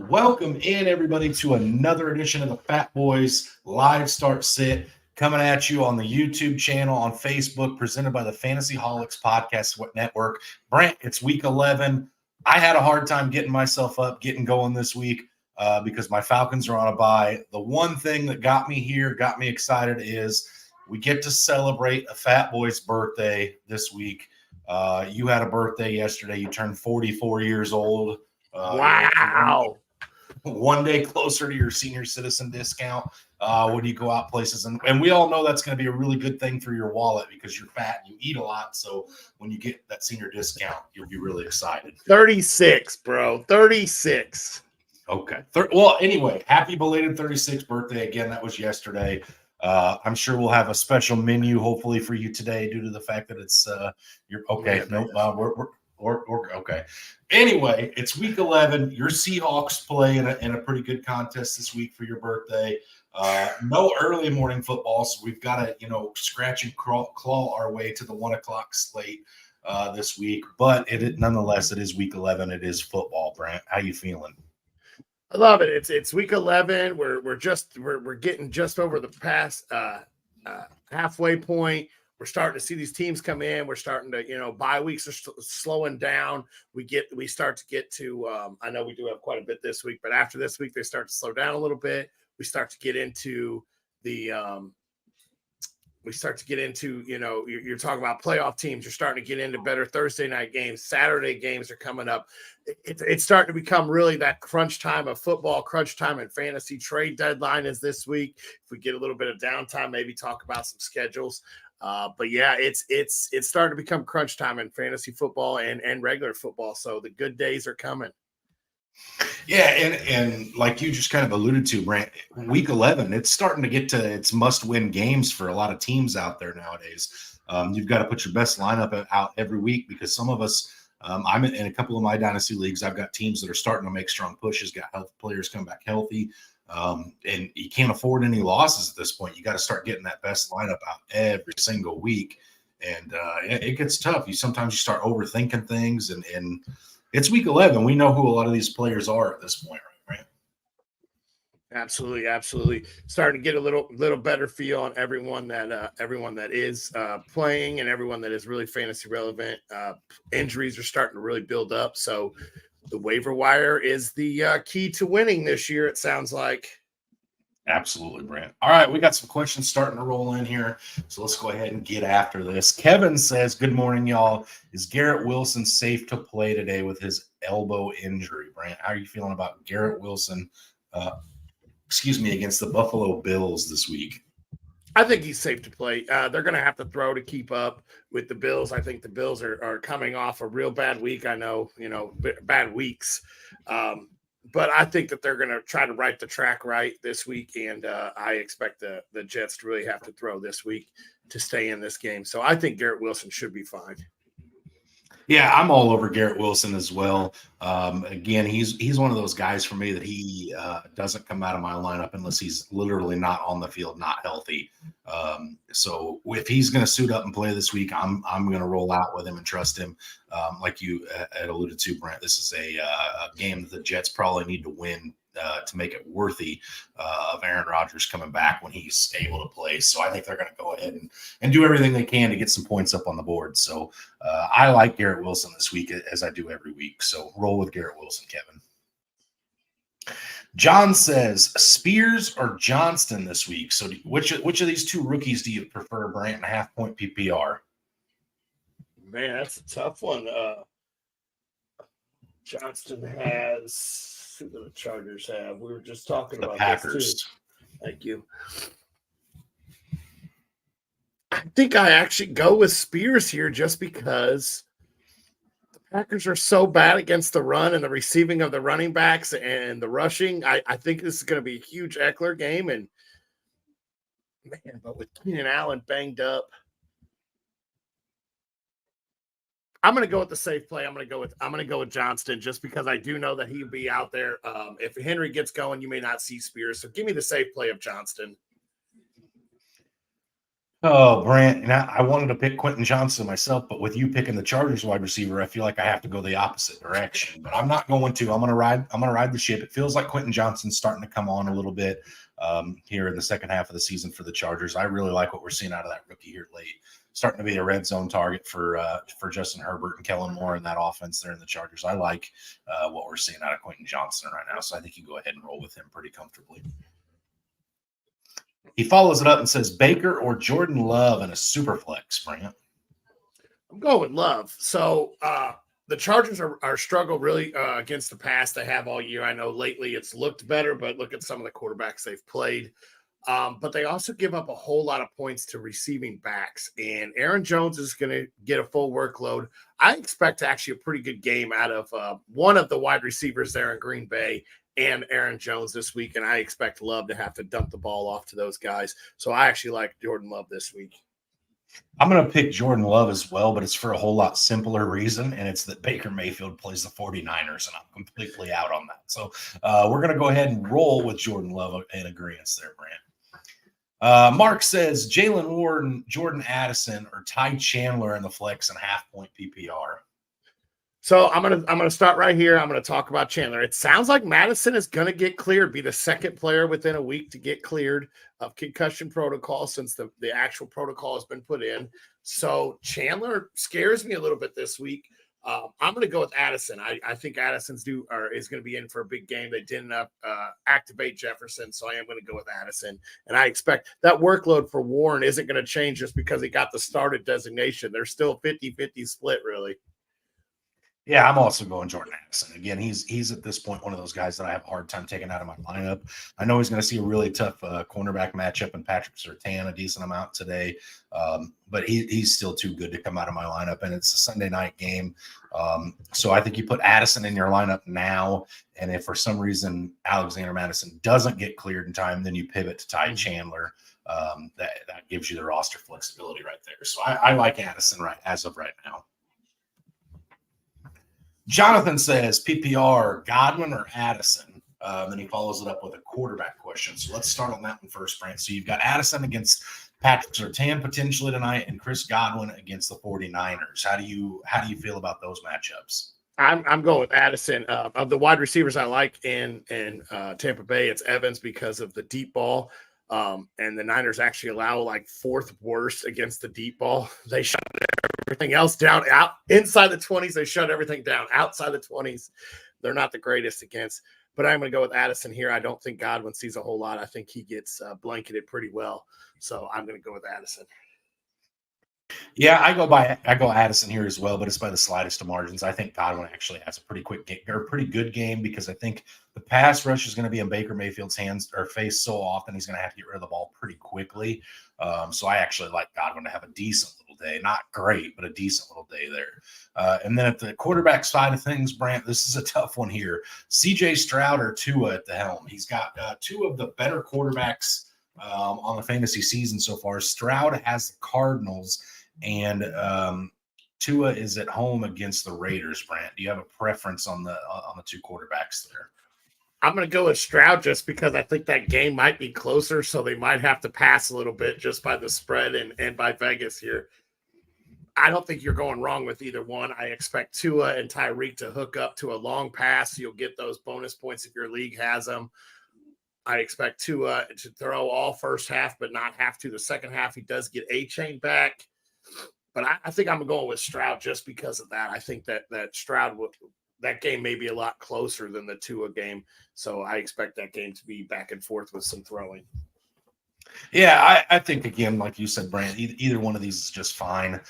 Welcome in, everybody, to another edition of the Fatboyz Live Start Sit, coming at you on the YouTube channel, on Facebook, presented by the FantasyHolics Podcast Network. Brent, it's week 11. I had a hard time getting myself up, getting going this week because my Falcons are on a bye. The one thing that got me here, got me excited, is we get to celebrate a Fatboy's birthday this week. You had a birthday yesterday. You turned 44 years old. Wow. One day closer to your senior citizen discount when you go out places. And we all know that's going to be a really good thing for your wallet because you're fat and you eat a lot. So when you get that senior discount, you'll be really excited. 36, bro. 36. Okay. Well, anyway, happy belated 36th birthday. Again, that was yesterday. I'm sure we'll have a special menu hopefully for you today due to the fact that it's you're okay. Yeah, nope. Okay. Anyway, it's week 11. Your Seahawks play in a pretty good contest this week for your birthday. No early morning football, so we've got to scratch and claw our way to the 1 o'clock slate this week. But nonetheless, it is week 11. It is football. Brent, how you feeling? I love it. It's week 11. We're getting just over the past halfway point. We're starting to see these teams come in. We're starting to, bye weeks are slowing down. We start to get to, I know we do have quite a bit this week, but after this week, they start to slow down a little bit. We start to get into you're talking about playoff teams. You're starting to get into better Thursday night games. Saturday games are coming up. It's starting to become really that crunch time of football, crunch time in fantasy. Trade deadline is this week. If we get a little bit of downtime, maybe talk about some schedules. But yeah, it's starting to become crunch time in fantasy football and regular football. So the good days are coming. Yeah, and like you just kind of alluded to, Brent, week 11, it's starting to get to its must-win games for a lot of teams out there nowadays. You've got to put your best lineup out every week because some of us, I'm in a couple of my dynasty leagues, I've got teams that are starting to make strong pushes, got health players come back healthy. And you can't afford any losses at this point. You got to start getting that best lineup out every single week. And it gets tough. Sometimes you start overthinking things and it's week 11. We know who a lot of these players are at this point, right? Absolutely. Starting to get a little better feel on everyone that is playing and everyone that is really fantasy relevant. Injuries are starting to really build up. So the waiver wire is the key to winning this year, it sounds like. Absolutely, Brent. All right, we got some questions starting to roll in here, so let's go ahead and get after this. Kevin says, good morning, y'all. Is Garrett Wilson safe to play today with his elbow injury? Brent, how are you feeling about Garrett Wilson, against the Buffalo Bills this week? I think he's safe to play. They're going to have to throw to keep up with the Bills. I think the Bills are coming off a real bad week. I know, bad weeks. But I think that they're going to try to right the track right this week, and I expect the Jets to really have to throw this week to stay in this game. So I think Garrett Wilson should be fine. Yeah, I'm all over Garrett Wilson as well. Again, he's one of those guys for me that he doesn't come out of my lineup unless he's literally not on the field, not healthy. So if he's going to suit up and play this week, I'm going to roll out with him and trust him. Like you had alluded to, Brent, this is a game that the Jets probably need to win to make it worthy of Aaron Rodgers coming back when he's able to play. So I think they're going to go ahead and do everything they can to get some points up on the board. So I like Garrett Wilson this week as I do every week. So roll with Garrett Wilson, Kevin. John says, Spears or Johnston this week? So which of these two rookies do you prefer, Brant, in a half-point PPR? Man, that's a tough one. Johnston has – who do the Chargers have? We were just talking about Packers. This too. Thank you. I think I actually go with Spears here just because the Packers are so bad against the run and the receiving of the running backs and the rushing. I think this is going to be a huge Eckler game. And, man, but with Keenan Allen banged up, I'm going to go with the safe play. I'm going to go with Johnston just because I do know that he'll be out there. If Henry gets going, you may not see Spears. So give me the safe play of Johnston. Oh, Brant, and I wanted to pick Quentin Johnson myself, but with you picking the Chargers wide receiver, I feel like I have to go the opposite direction. But I'm not going to. I'm going to ride. I'm going to ride the ship. It feels like Quentin Johnson's starting to come on a little bit here in the second half of the season for the Chargers. I really like what we're seeing out of that rookie here late. Starting to be a red zone target for Justin Herbert and Kellen Moore in that offense there in the Chargers. I like what we're seeing out of Quentin Johnson right now, so I think you go ahead and roll with him pretty comfortably. He follows it up and says Baker or Jordan Love in a super flex, Brant. I'm going with Love. So the Chargers are struggle really against the pass they have all year. I know lately it's looked better, but look at some of the quarterbacks they've played. But they also give up a whole lot of points to receiving backs. And Aaron Jones is going to get a full workload. I expect actually a pretty good game out of one of the wide receivers there in Green Bay and Aaron Jones this week. And I expect Love to have to dump the ball off to those guys. So I actually like Jordan Love this week. I'm going to pick Jordan Love as well, but it's for a whole lot simpler reason, and it's that Baker Mayfield plays the 49ers, and I'm completely out on that. So we're going to go ahead and roll with Jordan Love in agreement there, Brant. Mark says Jalen Warren, Jordan Addison, or Ty Chandler in the flex and half-point PPR. So I'm gonna start right here. I'm gonna talk about Chandler. It sounds like Madison is gonna get cleared, be the second player within a week to get cleared of concussion protocol since the actual protocol has been put in. So Chandler scares me a little bit this week. I'm going to go with Addison. I think Addison's is going to be in for a big game. They didn't activate Jefferson, so I am going to go with Addison. And I expect that workload for Warren isn't going to change just because he got the started designation. They're still 50-50 split, really. Yeah, I'm also going Jordan Addison. Again, he's at this point one of those guys that I have a hard time taking out of my lineup. I know he's going to see a really tough cornerback matchup in Patrick Surtain a decent amount today, but he's still too good to come out of my lineup, and it's a Sunday night game. So I think you put Addison in your lineup now, and if for some reason Alexander Madison doesn't get cleared in time, then you pivot to Ty Chandler. That gives you the roster flexibility right there. So I like Addison as of right now. Jonathan says PPR, Godwin or Addison? Then he follows it up with a quarterback question. So let's start on that one first, Brant. So you've got Addison against Patrick Surtain potentially tonight and Chris Godwin against the 49ers. How do you feel about those matchups? I'm going with Addison. Of the wide receivers I like in Tampa Bay, it's Evans because of the deep ball. And the Niners actually allow like fourth worst against the deep ball. They shut everything else down out inside the 20s. They shut everything down outside the 20s. They're not the greatest against, but I'm going to go with Addison here. I don't think Godwin sees a whole lot. I think he gets blanketed pretty well. So I'm going to go with Addison. Yeah, I go Addison here as well, but it's by the slightest of margins. I think Godwin actually has a pretty quick game or a pretty good game because I think the pass rush is going to be in Baker Mayfield's hands or face so often he's going to have to get rid of the ball pretty quickly. So I actually like Godwin to have a decent little day, not great, but a decent little day there. And then at the quarterback side of things, Brant, this is a tough one here. CJ Stroud or Tua at the helm. He's got two of the better quarterbacks on the fantasy season so far. Stroud has the Cardinals. And Tua is at home against the Raiders, Brant. Do you have a preference on the two quarterbacks there? I'm going to go with Stroud just because I think that game might be closer, so they might have to pass a little bit just by the spread and by Vegas here. I don't think you're going wrong with either one. I expect Tua and Tyreek to hook up to a long pass. You'll get those bonus points if your league has them. I expect Tua to throw all first half, but not have to the second half. He does get A-chain back. But I think I'm going with Stroud just because of that. I think that Stroud that game may be a lot closer than the Tua game. So I expect that game to be back and forth with some throwing. Yeah, I think, again, like you said, Brant, either one of these is just fine.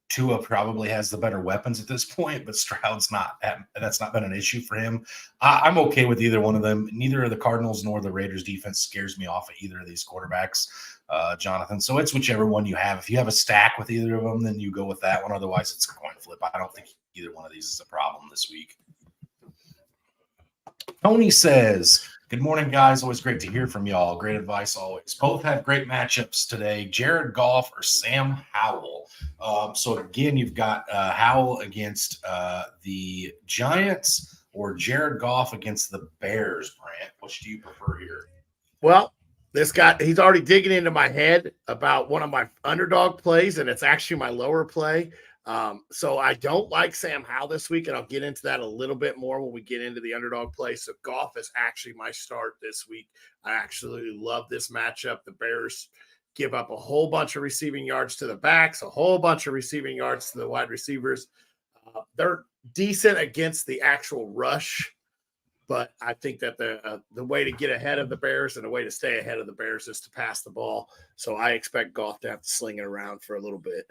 Tua probably has the better weapons at this point, but Stroud's not. That's not been an issue for him. I'm okay with either one of them. Neither of the Cardinals nor the Raiders defense scares me off of either of these quarterbacks, Jonathan. So it's whichever one you have. If you have a stack with either of them, then you go with that one. Otherwise, it's a coin flip. I don't think either one of these is a problem this week. Tony says, good morning, guys. Always great to hear from y'all. Great advice always. Both have great matchups today. Jared Goff or Sam Howell. So, again, you've got Howell against the Giants or Jared Goff against the Bears, Brant. Which do you prefer here? Well, he's already digging into my head about one of my underdog plays, and it's actually my lower play. So I don't like Sam Howell this week, and I'll get into that a little bit more when we get into the underdog play. So Goff is actually my start this week. I actually love this matchup. The Bears give up a whole bunch of receiving yards to the backs, a whole bunch of receiving yards to the wide receivers. They're decent against the actual rush, but I think that the way to get ahead of the Bears and the way to stay ahead of the Bears is to pass the ball. So I expect Goff to have to sling it around for a little bit.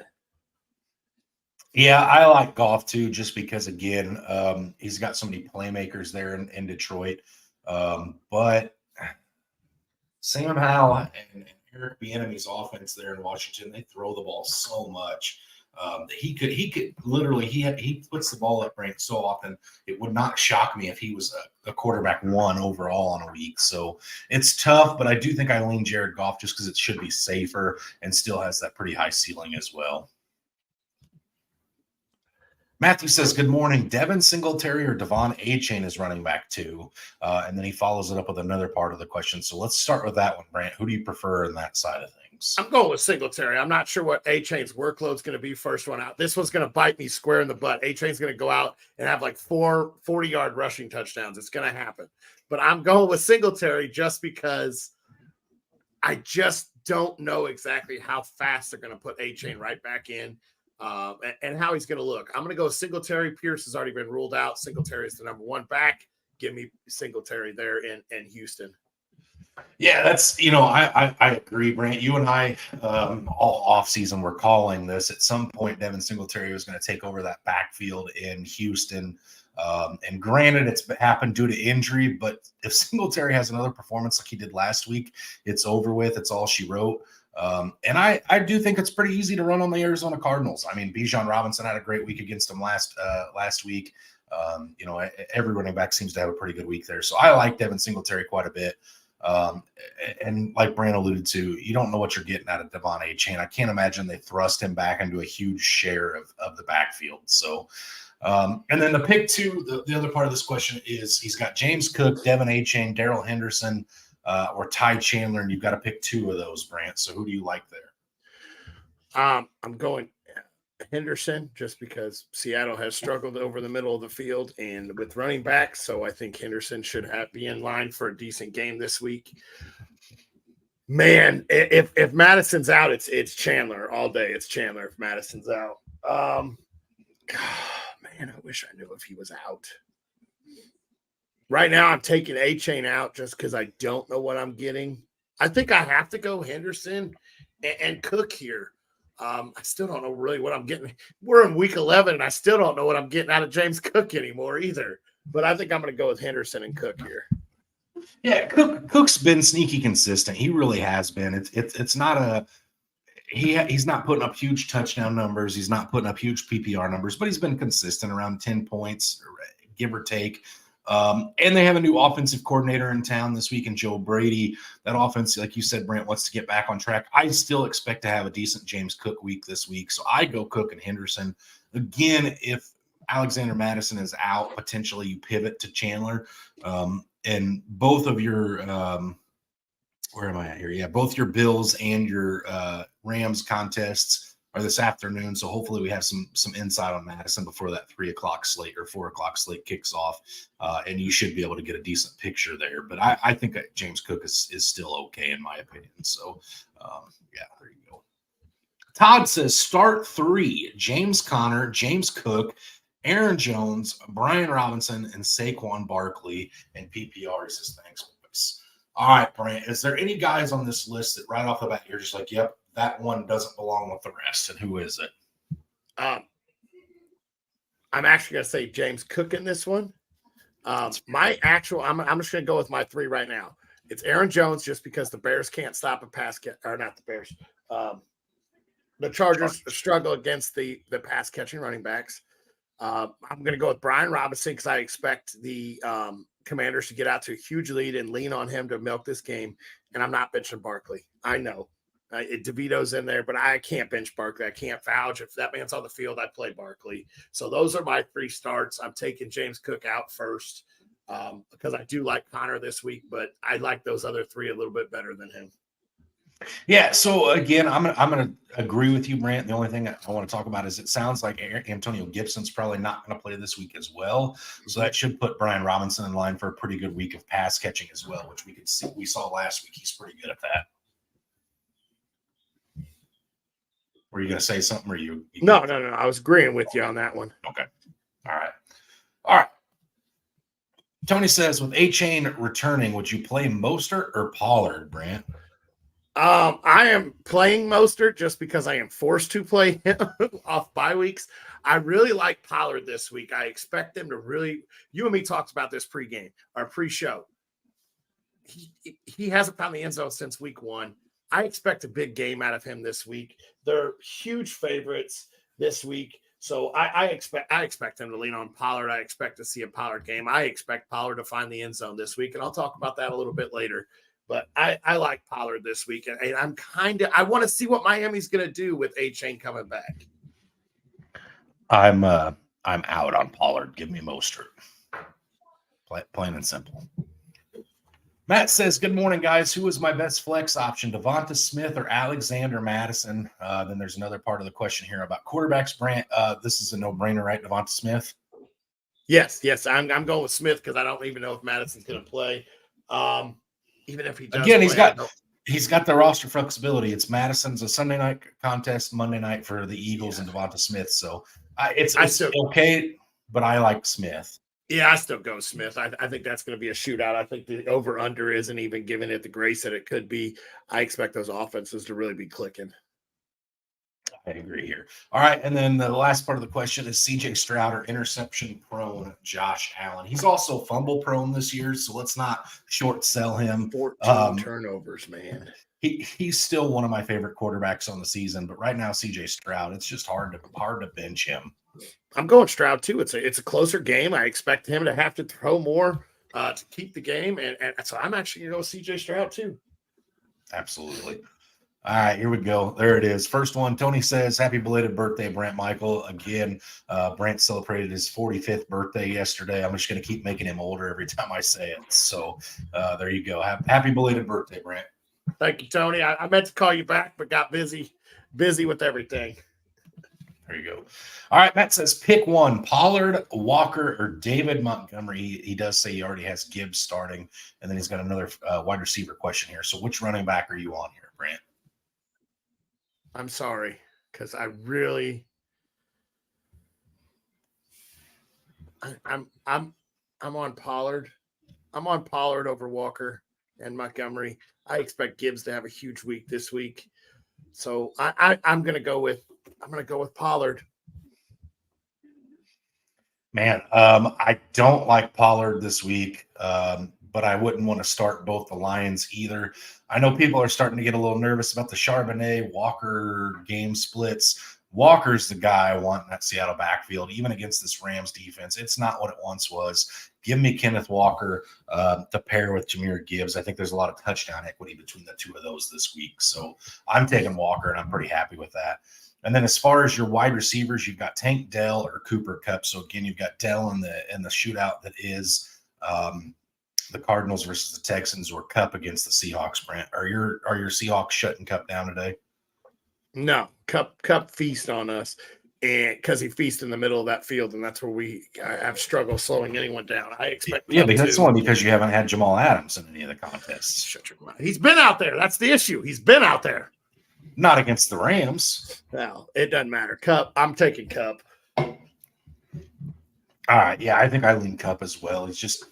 Yeah, I like Goff too, just because, again, he's got so many playmakers there in Detroit. But Sam Howell and Eric Bieniemy's offense there in Washington, they throw the ball so much. He could literally, he puts the ball up ranked so often. It would not shock me if he was a quarterback 1 overall in a week. So it's tough, but I do think I lean Jared Goff just because it should be safer and still has that pretty high ceiling as well. Matthew says, good morning. Devin Singletary or Devon Achane is running back 2. And then he follows it up with another part of the question. So let's start with that one, Brant. Who do you prefer in that side of things? I'm going with Singletary. I'm not sure what Achane's workload is going to be first one out. This one's going to bite me square in the butt. Achane's going to go out and have like 4 40-yard rushing touchdowns. It's going to happen. But I'm going with Singletary just because I just don't know exactly how fast they're going to put Achane right back in. And how he's going to look. I'm going to go Singletary. Pierce has already been ruled out. Singletary is the number 1 back. Give me Singletary there in Houston. Yeah, that's, I agree, Brant. You and I all offseason were calling this. At some point, Devin Singletary was going to take over that backfield in Houston. And granted, it's happened due to injury, but if Singletary has another performance like he did last week, it's over with. It's all she wrote. And I do think it's pretty easy to run on the Arizona Cardinals. I mean, Bijan Robinson had a great week against them last week. Every running back seems to have a pretty good week there. So I like Devin Singletary quite a bit. And like Brand alluded to, you don't know what you're getting out of Devon Achane. I can't imagine they thrust him back into a huge share of the backfield. So, and then the pick 2, the other part of this question is he's got James Cook, Devon Achane, Darrell Henderson, or Ty Chandler, and you've got to pick 2 of those, Brant. So who do you like there? I'm going Henderson just because Seattle has struggled over the middle of the field and with running backs. So I think Henderson should be in line for a decent game this week. Man, if Madison's out, it's Chandler all day. It's Chandler if Madison's out. Man, I wish I knew if he was out. Right now, I'm taking Achane out just because I don't know what I'm getting. I think I have to go Henderson and Cook here. I still don't know really what I'm getting. We're in week 11, and I still don't know what I'm getting out of James Cook anymore either. But I think I'm going to go with Henderson and Cook here. Yeah, Cook's been sneaky consistent. He really has been. It's not he's not putting up huge touchdown numbers. He's not putting up huge PPR numbers, but he's been consistent around 10 points, give or take. And they have a new offensive coordinator in town this week in Joe Brady. That offense, like you said, Brent, wants to get back on track. I still expect to have a decent James Cook week this week. So I go Cook and Henderson. Again, if Alexander Madison is out, potentially you pivot to Chandler. And both of your where am I at here? Yeah, both your Bills and your Rams contests are this afternoon. So hopefully we have some insight on Madison before that 3 o'clock slate or 4 o'clock slate kicks off. And you should be able to get a decent picture there. But I think that James Cook is still okay in my opinion. So yeah, there you go. Todd says start 3: James Conner, James Cook, Aaron Jones, Brian Robinson, and Saquon Barkley. And PPR says thanks, boys. All right, Brant, is there any guys on this list that right off the bat you're just like, yep, that one doesn't belong with the rest? And who is it? I'm actually going to say James Cook in this one. I'm just going to go with my 3 right now. It's Aaron Jones just because the Bears can't stop a pass or not the Bears. The Chargers struggle against the pass catching running backs. I'm going to go with Brian Robinson because I expect the Commanders to get out to a huge lead and lean on him to milk this game. And I'm not benching Barkley. I know DeVito's in there, but I can't bench Barkley. I can't vouch. If that man's on the field, I play Barkley. So those are my 3 starts. I'm taking James Cook out first. because I do like Connor this week, but I like those other three a little bit better than him. Yeah. So again, I'm gonna agree with you, Brant. The only thing I want to talk about is it sounds like Antonio Gibson's probably not going to play this week as well. So that should put Brian Robinson in line for a pretty good week of pass catching as well, which we saw last week. He's pretty good at that. Were you going to say something, or you No. I was agreeing with you on that one. Okay. All right. Tony says, with A-Chain returning, would you play Mostert or Pollard, Brant? I am playing Mostert just because I am forced to play him off bye weeks. I really like Pollard this week. I expect them to really. You and me talked about this pregame or pre-show. He hasn't found the end zone since week 1. I expect a big game out of him this week. They're huge favorites this week. So I expect them to lean on Pollard. I expect to see a Pollard game. I expect Pollard to find the end zone this week, and I'll talk about that a little bit later. But I like Pollard this week, and I want to see what Miami's going to do with A-Chain coming back. I'm out on Pollard. Give me Mostert. Plain and simple. Matt says, good morning, guys. Who is my best flex option, Devonta Smith or Alexander Madison? Then there's another part of the question here about quarterbacks. Brant, this is a no-brainer, right? Devonta Smith? Yes. I'm going with Smith because I don't even know if Madison's going to play. Even if he does. Again, he's got the roster flexibility. It's Madison's a Sunday night contest, Monday night for the Eagles and Devonta Smith. So it's okay, but I like Smith. Yeah, I still go Smith. I think that's going to be a shootout. I think the over-under isn't even giving it the grace that it could be. I expect those offenses to really be clicking. I agree here. All right, and then the last part of the question is C.J. Stroud or interception-prone Josh Allen. He's also fumble-prone this year, so let's not short-sell him. 14 turnovers, man. He's still one of my favorite quarterbacks on the season, but right now C.J. Stroud, it's just hard to bench him. I'm going Stroud too. It's a closer game. I expect him to have to throw more to keep the game, and so I'm actually going to go with C.J. Stroud too. Absolutely. All right, here we go. There it is. First one, Tony says, happy belated birthday, Brant Michael. Again, Brant celebrated his 45th birthday yesterday. I'm just going to keep making him older every time I say it. So there you go. Happy belated birthday, Brant. Thank you, Tony. I meant to call you back, but got busy with everything. There you go. All right, Matt says, pick one, Pollard, Walker, or David Montgomery. He does say he already has Gibbs starting, and then he's got another wide receiver question here. So which running back are you on here, Brant? I'm sorry, because I'm on Pollard. I'm on Pollard over Walker and Montgomery. I expect Gibbs to have a huge week this week, so I'm going to go with Pollard. Man, I don't like Pollard this week, but I wouldn't want to start both the Lions either. I know people are starting to get a little nervous about the Charbonnet-Walker game splits. Walker's the guy I want in that Seattle backfield, even against this Rams defense. It's not what it once was. Give me Kenneth Walker to pair with Jahmyr Gibbs. I think there's a lot of touchdown equity between the two of those this week. So I'm taking Walker, and I'm pretty happy with that. And then as far as your wide receivers, you've got Tank Dell or Cooper Kupp. So again, you've got Dell in the shootout that is the Cardinals versus the Texans, or Kupp against the Seahawks. Brent, are your Seahawks shutting Kupp down today? No, Kupp feast on us, and because he feasts in the middle of that field, and that's where I have struggled slowing anyone down. I expect. Yeah, because that's only because you haven't had Jamal Adams in any of the contests. Shut your mouth. He's been out there. That's the issue. He's been out there. Not against the Rams. No, it doesn't matter. Kupp. I'm taking Kupp. All right. Yeah, I think I lean Kupp as well. It's just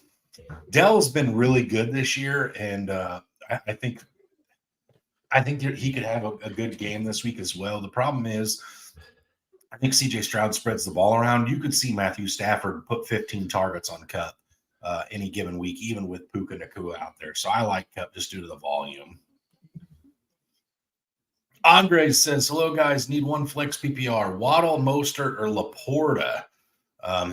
Dell's been really good this year, and I think he could have a good game this week as well. The problem is, I think C.J. Stroud spreads the ball around. You could see Matthew Stafford put 15 targets on Kupp any given week, even with Puka Nacua out there. So I like Kupp just due to the volume. Andre says, hello, guys. Need one flex PPR. Waddle, Mostert, or Laporta.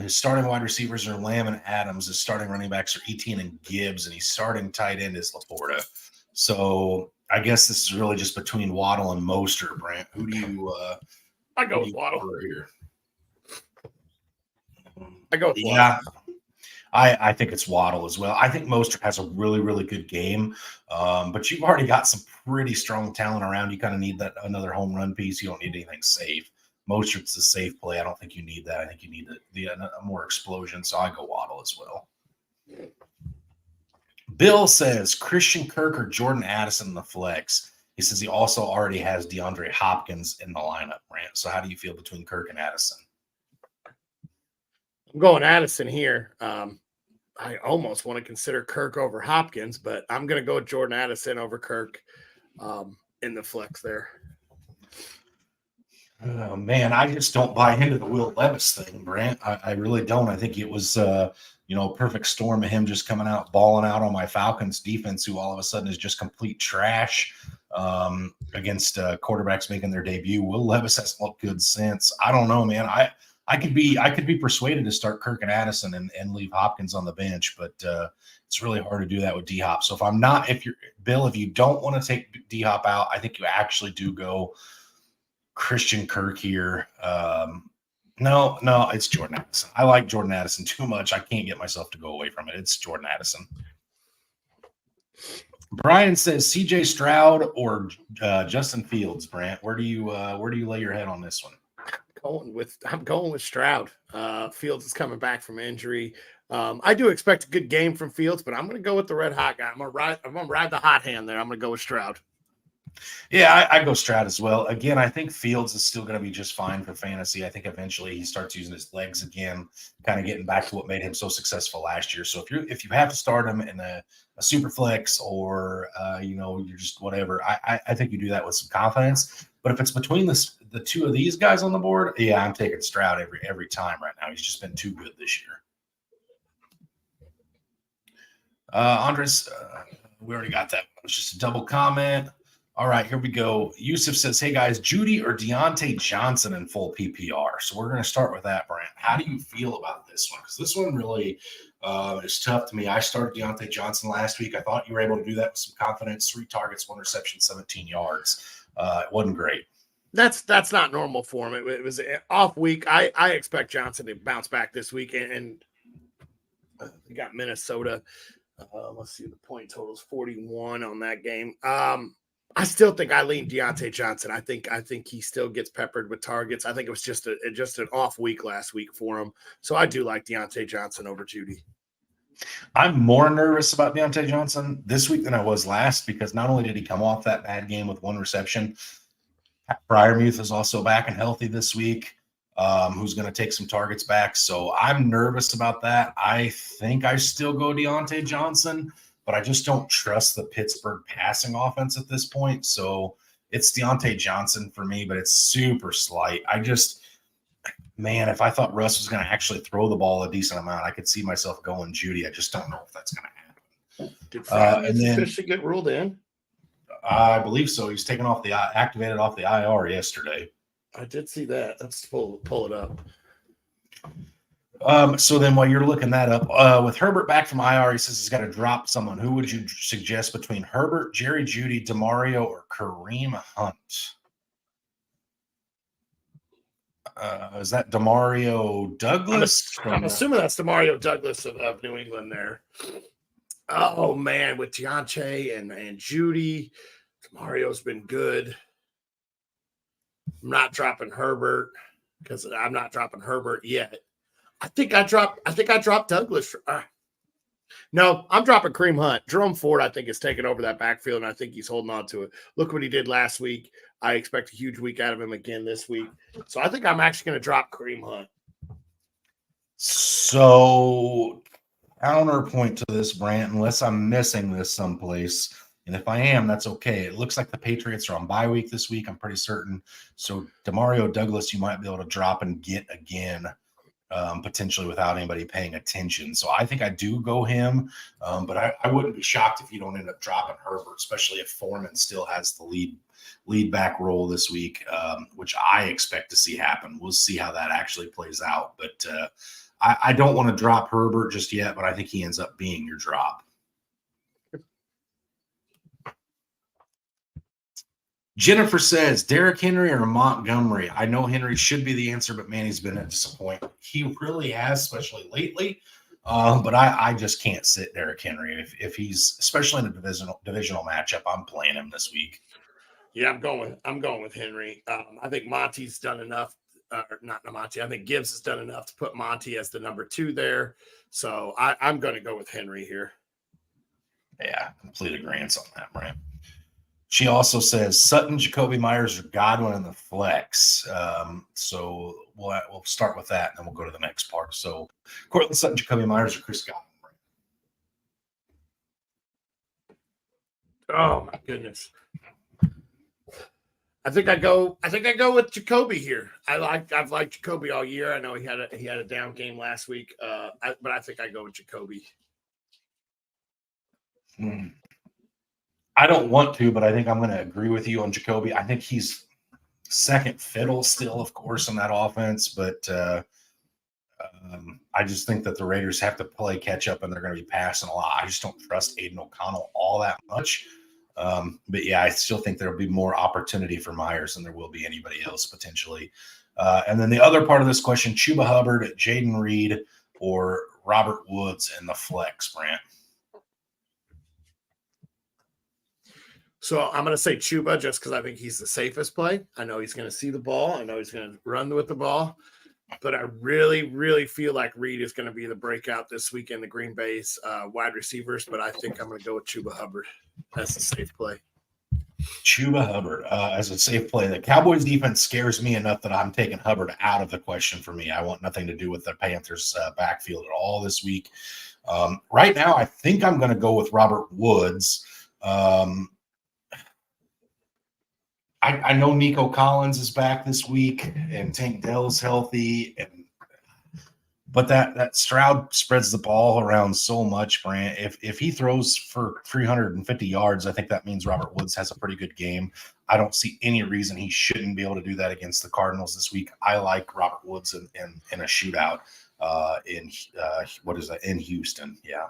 His starting wide receivers are Lamb and Adams. His starting running backs are Etienne and Gibbs, and his starting tight end is Laporta. So I guess this is really just between Waddle and Mostert, Brant. Who do you I go with Waddle here? I go with Waddle. Yeah. I think it's Waddle as well. I think Mostert has a really, really good game, but you've already got some pretty strong talent around. You kind of need that another home run piece. You don't need anything safe. Mostert's a safe play. I don't think you need that. I think you need a more explosion. So I go Waddle as well. Bill says Christian Kirk or Jordan Addison in the flex. He says he also already has DeAndre Hopkins in the lineup, Brant. So how do you feel between Kirk and Addison? I'm going Addison here. I almost want to consider Kirk over Hopkins, but I'm going to go with Jordan Addison over Kirk in the flex there. Oh, man, I just don't buy into the Will Levis thing, Brant. I really don't. I think it was, a perfect storm of him just coming out, balling out on my Falcons defense, who all of a sudden is just complete trash against quarterbacks making their debut. Will Levis hasn't looked good since. I don't know, man. I could be persuaded to start Kirk and Addison and leave Hopkins on the bench, but it's really hard to do that with D-Hop. So if you don't want to take D-Hop out, I think you actually do go Christian Kirk here. No, it's Jordan Addison. I like Jordan Addison too much. I can't get myself to go away from it. It's Jordan Addison. Brian says CJ Stroud or Justin Fields, Brant. Where do you lay your head on this one? I'm going with Stroud. Fields is coming back from injury. I do expect a good game from Fields, but I'm going to go with the red hot guy. I'm going to ride the hot hand there. I'm going to go with Stroud. Yeah, I go Stroud as well. Again, I think Fields is still going to be just fine for fantasy. I think eventually he starts using his legs again, kind of getting back to what made him so successful last year. So if you have to start him in a super flex or you're just whatever, I think you do that with some confidence. But if it's between the two of these guys on the board, yeah, I'm taking Stroud every time right now. He's just been too good this year. Andres, we already got that. It was just a double comment. All right, here we go. Yusuf says, hey, guys, Judy or Deontay Johnson in full PPR? So we're going to start with that, Brant. How do you feel about this one? Because this one really is tough to me. I started Deontay Johnson last week. I thought you were able to do that with some confidence. 3 targets, 1 reception, 17 yards. It wasn't great. That's not normal for him. It was an off week. I expect Johnson to bounce back this week. And we got Minnesota. Let's see, the point total is 41 on that game. I still think I lean Deontay Johnson. I think he still gets peppered with targets. I think it was just an off week last week for him. So I do like Deontay Johnson over Judy. I'm more nervous about Deontay Johnson this week than I was last because not only did he come off that bad game with 1 reception, Freiermuth is also back and healthy this week, who's going to take some targets back. So I'm nervous about that. I think I still go Deontay Johnson, but I just don't trust the Pittsburgh passing offense at this point. So it's Deontay Johnson for me, but it's super slight. If I thought Russ was going to actually throw the ball a decent amount, I could see myself going Judy. I just don't know if that's going to happen. Did Freiermuth officially get ruled in? I believe so. He's taken off activated off the IR yesterday. I did see that. Let's pull it up. So then while you're looking that up, with Herbert back from IR, he says he's got to drop someone. Who would you suggest between Herbert, Jerry Jeudy, DeMario, or Kareem Hunt? Is that DeMario Douglas? I'm assuming that's DeMario Douglas of New England there. Oh, man, with Deontay and Jeudy, DeMario's been good. I'm not dropping Herbert because I'm not dropping Herbert yet. I think I dropped Douglas. No, I'm dropping Kareem Hunt. Jerome Ford, I think, is taking over that backfield, and I think he's holding on to it. Look what he did last week. I expect a huge week out of him again this week. So I think I'm actually going to drop Kareem Hunt. So counterpoint to this, Brant, unless I'm missing this someplace, and if I am, that's okay. It looks like the Patriots are on bye week this week, I'm pretty certain. So DeMario Douglas, you might be able to drop and get again, potentially without anybody paying attention. So I think I do go him, but I wouldn't be shocked if you don't end up dropping Herbert, especially if Foreman still has the lead back role this week, which I expect to see happen. We'll see how that actually plays out. But I don't want to drop Herbert just yet, but I think he ends up being your drop. Jennifer says, Derrick Henry or Montgomery? I know Henry should be the answer, but man, he's been a disappointment. He really has, especially lately. But I just can't sit Derrick Henry if he's, especially in a divisional matchup. I'm playing him this week. Yeah, I'm going with Henry. I think Monty's done enough. Not Monty. I think Gibbs has done enough to put Monty as the number 2 there. So I'm going to go with Henry here. Yeah, complete agreement on that, Brent. She also says Sutton, Jacoby Myers, or Godwin in the flex. So we'll start with that, and then we'll go to the next part. So Cortland Sutton, Jacoby Myers, or Chris Godwin. Oh my goodness. I think I go with Jacoby here. I've liked Jacoby all year. I know he had a down game last week, but I think I go with Jacoby. I don't want to, but I think I'm going to agree with you on Jacoby. I think he's second fiddle still, of course, in that offense, but I just think that the Raiders have to play catch up, and they're going to be passing a lot. I just don't trust Aiden O'Connell all that much. But yeah, I still think there'll be more opportunity for Myers than there will be anybody else potentially. And then the other part of this question, Chuba Hubbard, Jaden Reed, or Robert Woods in the flex, Brant. So I'm going to say Chuba just because I think he's the safest play. I know he's going to see the ball. I know he's going to run with the ball. But I really, really feel like Reed is going to be the breakout this week in the Green Bay's wide receivers. But I think I'm going to go with Chuba Hubbard as a safe play. Chuba Hubbard as a safe play. The Cowboys defense scares me enough that I'm taking Hubbard out of the question for me. I want nothing to do with the Panthers backfield at all this week. Right now, I think I'm going to go with Robert Woods. I know Nico Collins is back this week, and Tank Dell's healthy, but that Stroud spreads the ball around so much, Brant. If he throws for 350 yards, I think that means Robert Woods has a pretty good game. I don't see any reason he shouldn't be able to do that against the Cardinals this week. I like Robert Woods in a shootout in Houston. Yeah.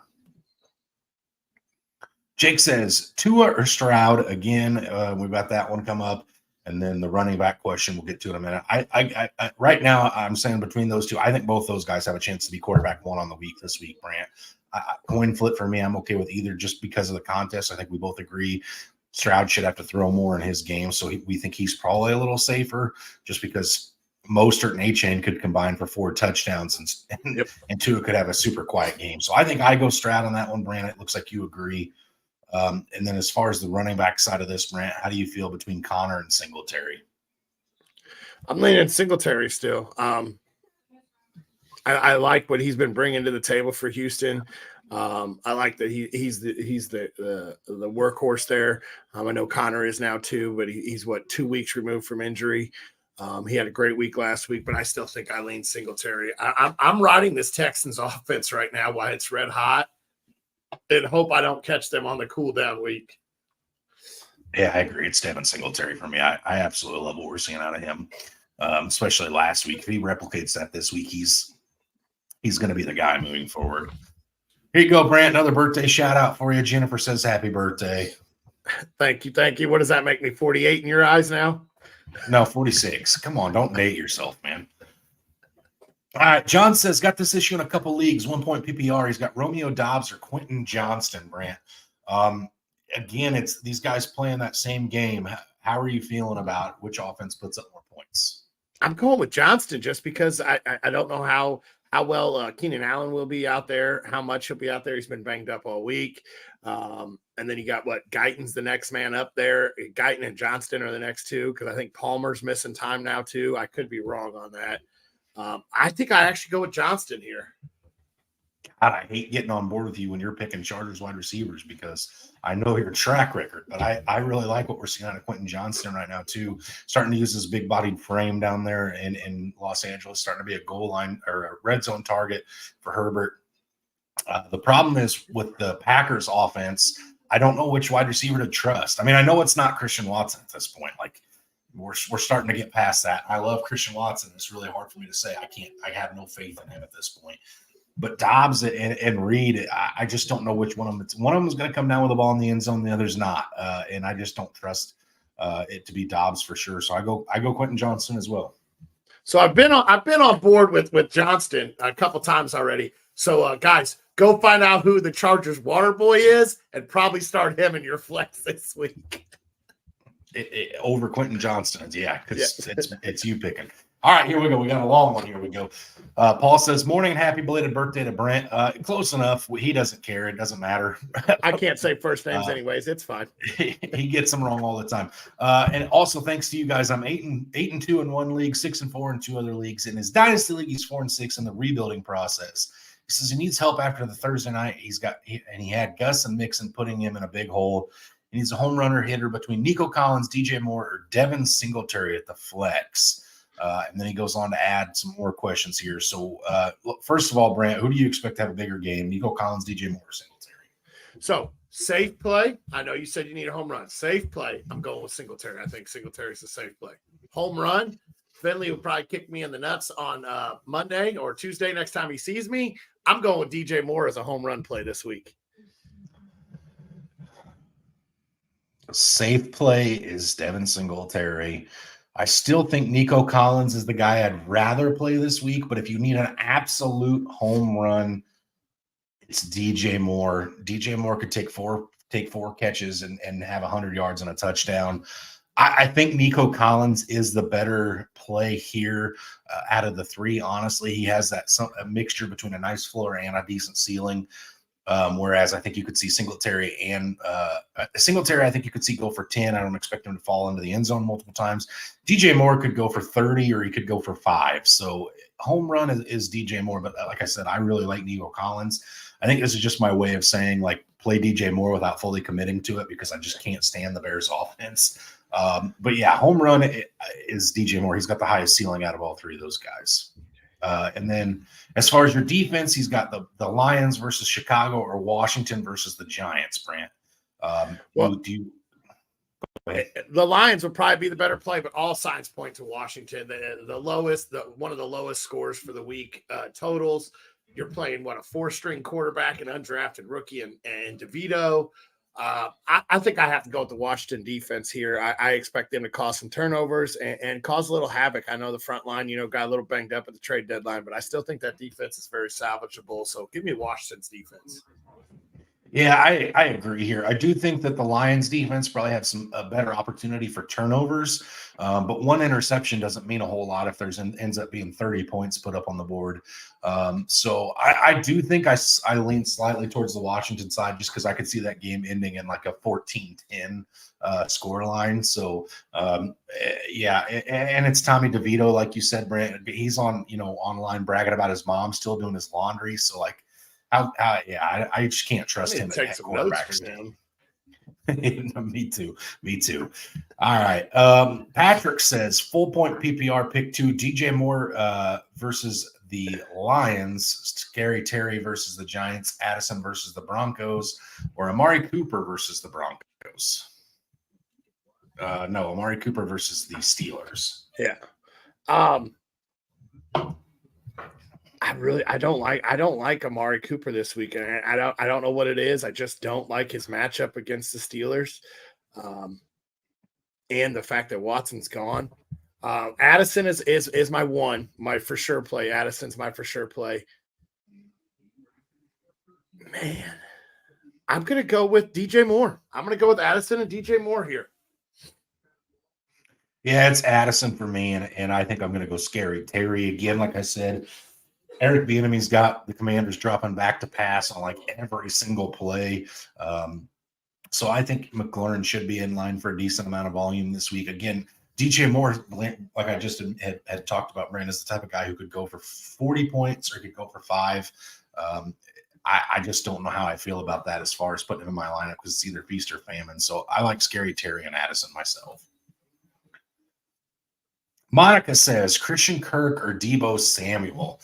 Jake says Tua or Stroud again. We've got that one come up, and then the running back question we'll get to in a minute. I right now I'm saying between those two, I think both those guys have a chance to be quarterback 1 on the week this week. Brant, coin flip for me. I'm okay with either just because of the contest. I think we both agree Stroud should have to throw more in his game, so we think he's probably a little safer just because Mostert and A-Chain could combine for 4 touchdowns, and Tua could have a super quiet game. So I think I go Stroud on that one, Brant. It looks like you agree. And then as far as the running back side of this, Brant, how do you feel between Connor and Singletary? I'm leaning Singletary still. I like what he's been bringing to the table for Houston. I like that he's the workhorse there. I know Connor is now too, but he's 2 weeks removed from injury. He had a great week last week, but I still think I lean Singletary. I'm riding this Texans offense right now while it's red hot, and hope I don't catch them on the cool down week. Yeah, I agree. It's Devin Singletary for me. I absolutely love what we're seeing out of him, especially last week. If he replicates that this week, he's going to be the guy moving forward. Here you go, Brant. Another birthday shout out for you. Jennifer says happy birthday. Thank you. What does that make me, 48 in your eyes now? No, 46. Come on, don't date yourself, man. All right, John says, got this issue in a couple leagues, 1 point PPR. He's got Romeo Doubs or Quentin Johnston, Brant. Again, it's these guys playing that same game. How are you feeling about which offense puts up more points? I'm going with Johnston just because I don't know how well Keenan Allen will be out there, how much he'll be out there. He's been banged up all week. And then you got Guyton's the next man up there. Guyton and Johnston are the next two because I think Palmer's missing time now too. I could be wrong on that. I think I actually go with Johnston here. God, I hate getting on board with you when you're picking Chargers wide receivers because I know your track record, but I really like what we're seeing out of Quentin Johnston right now too. Starting to use his big-bodied frame down there in Los Angeles, starting to be a goal line or a red zone target for Herbert. The problem is with the Packers offense, I don't know which wide receiver to trust. I mean, I know it's not Christian Watson at this point. Like we're starting to get past that. I love Christian Watson. It's really hard for me to say. I have no faith in him at this point. But Dobbs and Reed, I just don't know which one of them. One of them is going to come down with the ball in the end zone. The other's not. And I just don't trust it to be Dobbs for sure. So I go Quentin Johnston as well. So I've been on board with Johnston a couple times already. So, guys, go find out who the Chargers water boy is and probably start him in your flex this week. Over Quentin Johnston. Yeah, because it's you picking. All right, here we go. We got a long one. Here we go. Paul says, morning and happy belated birthday to Brent. Close enough. He doesn't care. It doesn't matter. I can't say first names anyways. It's fine. He gets them wrong all the time. And also thanks to you guys, I'm 8-2 in one league, 6-4 in two other leags. In his dynasty league, he's 4-6 in the rebuilding process. He says he needs help after the Thursday night. He had Gus and Mixon putting him in a big hole. He needs a home runner hitter between Nico Collins, DJ Moore, or Devin Singletary at the flex. And then he goes on to add some more questions here. So, first of all, Brant, who do you expect to have a bigger game? Nico Collins, DJ Moore, or Singletary? So, safe play. I know you said you need a home run. Safe play. I'm going with Singletary. I think Singletary's a safe play. Home run. Finley will probably kick me in the nuts on Monday or Tuesday next time he sees me. I'm going with DJ Moore as a home run play this week. Safe play is Devin Singletary. I still think Nico Collins is the guy I'd rather play this week, but if you need an absolute home run, it's DJ Moore. DJ Moore could take four catches and have 100 yards and a touchdown. I think Nico Collins is the better play here out of the three. Honestly, he has a mixture between a nice floor and a decent ceiling. Whereas I think you could see Singletary I think you could see go for 10. I don't expect him to fall into the end zone multiple times. DJ Moore could go for 30 or he could go for 5. So home run is DJ Moore. But like I said, I really like Nico Collins. I think this is just my way of saying like play DJ Moore without fully committing to it because I just can't stand the Bears offense. But yeah, home run is DJ Moore. He's got the highest ceiling out of all three of those guys. And then as far as your defense, he's got the Lions versus Chicago or Washington versus the Giants, Brant. The Lions will probably be the better play, but all signs point to Washington. One of the lowest scores for the week totals. You're playing a 4-string quarterback, an undrafted rookie, and DeVito. I think I have to go with the Washington defense here. I expect them to cause some turnovers and cause a little havoc. I know the front line, got a little banged up at the trade deadline, but I still think that defense is very salvageable. So give me Washington's defense. Yeah, I agree here. I do think that the Lions defense probably have a better opportunity for turnovers, but one interception doesn't mean a whole lot if ends up being 30 points put up on the board. So I do think I lean slightly towards the Washington side just because I could see that game ending in like a 14-10 score line. So yeah, and it's Tommy DeVito, like you said, Brent. He's online bragging about his mom still doing his laundry. So like. I just can't trust him at quarterback. Me too. All right. Patrick says full point PPR pick 2, DJ Moore versus the Lions, Scary Terry versus the Giants, Addison versus the Broncos, or Amari Cooper versus the Broncos. No, Amari Cooper versus the Steelers. Yeah. I don't like Amari Cooper this week. And I don't know what it is. I just don't like his matchup against the Steelers. And the fact that Watson's gone. Addison is my for sure play. Addison's my for sure play. Man, I'm going to go with DJ Moore. I'm going to go with Addison and DJ Moore here. Yeah, it's Addison for me. And I think I'm going to go Scary Terry again. Like I said, Eric Bieniemy's got the Commanders dropping back to pass on like every single play. So I think McLaurin should be in line for a decent amount of volume this week. Again, DJ Moore, like I just had talked about, Brandon, is the type of guy who could go for 40 points or he could go for 5. I just don't know how I feel about that as far as putting him in my lineup because it's either feast or famine. So I like Scary Terry and Addison myself. Monica says Christian Kirk or Deebo Samuel.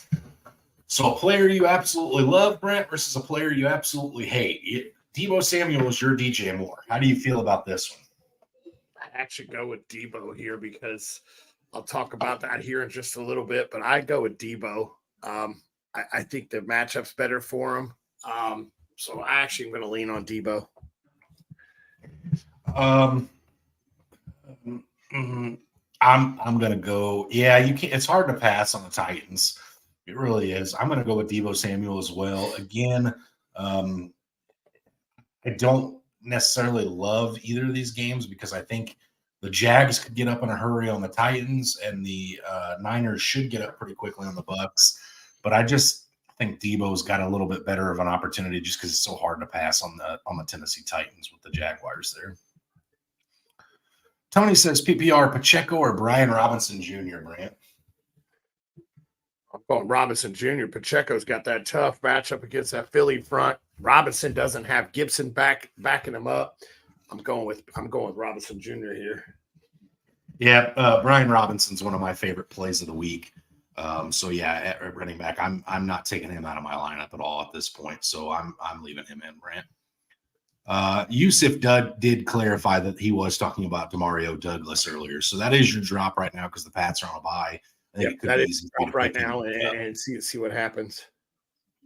So a player you absolutely love, Brent, versus a player you absolutely hate. Deebo Samuel is your DJ Moore. How do you feel about this one? I actually go with Deebo here because I'll talk about that here in just a little bit, but I go with Deebo. I think the matchup's better for him. So I actually am going to lean on Deebo. I'm going to go. Yeah, you can't. It's hard to pass on the Titans. It really is. I'm going to go with Deebo Samuel as well. Again, I don't necessarily love either of these games because I think the Jags could get up in a hurry on the Titans, and the Niners should get up pretty quickly on the Bucks. But I just think Debo's got a little bit better of an opportunity just because it's so hard to pass on the Tennessee Titans with the Jaguars there. Tony says PPR Pacheco or Brian Robinson Jr., Brant. I'm going Robinson Jr. Pacheco's got that tough matchup against that Philly front. Robinson doesn't have Gibson backing him up. I'm going with Robinson Jr. here. Yeah, Brian Robinson's one of my favorite plays of the week. So yeah, at running back, I'm not taking him out of my lineup at all at this point. So I'm leaving him in, Brant. Yusuf did clarify that he was talking about Demario Douglas earlier. So that is your drop right now because the Pats are on a bye. I think it could be easy drop right now and see what happens.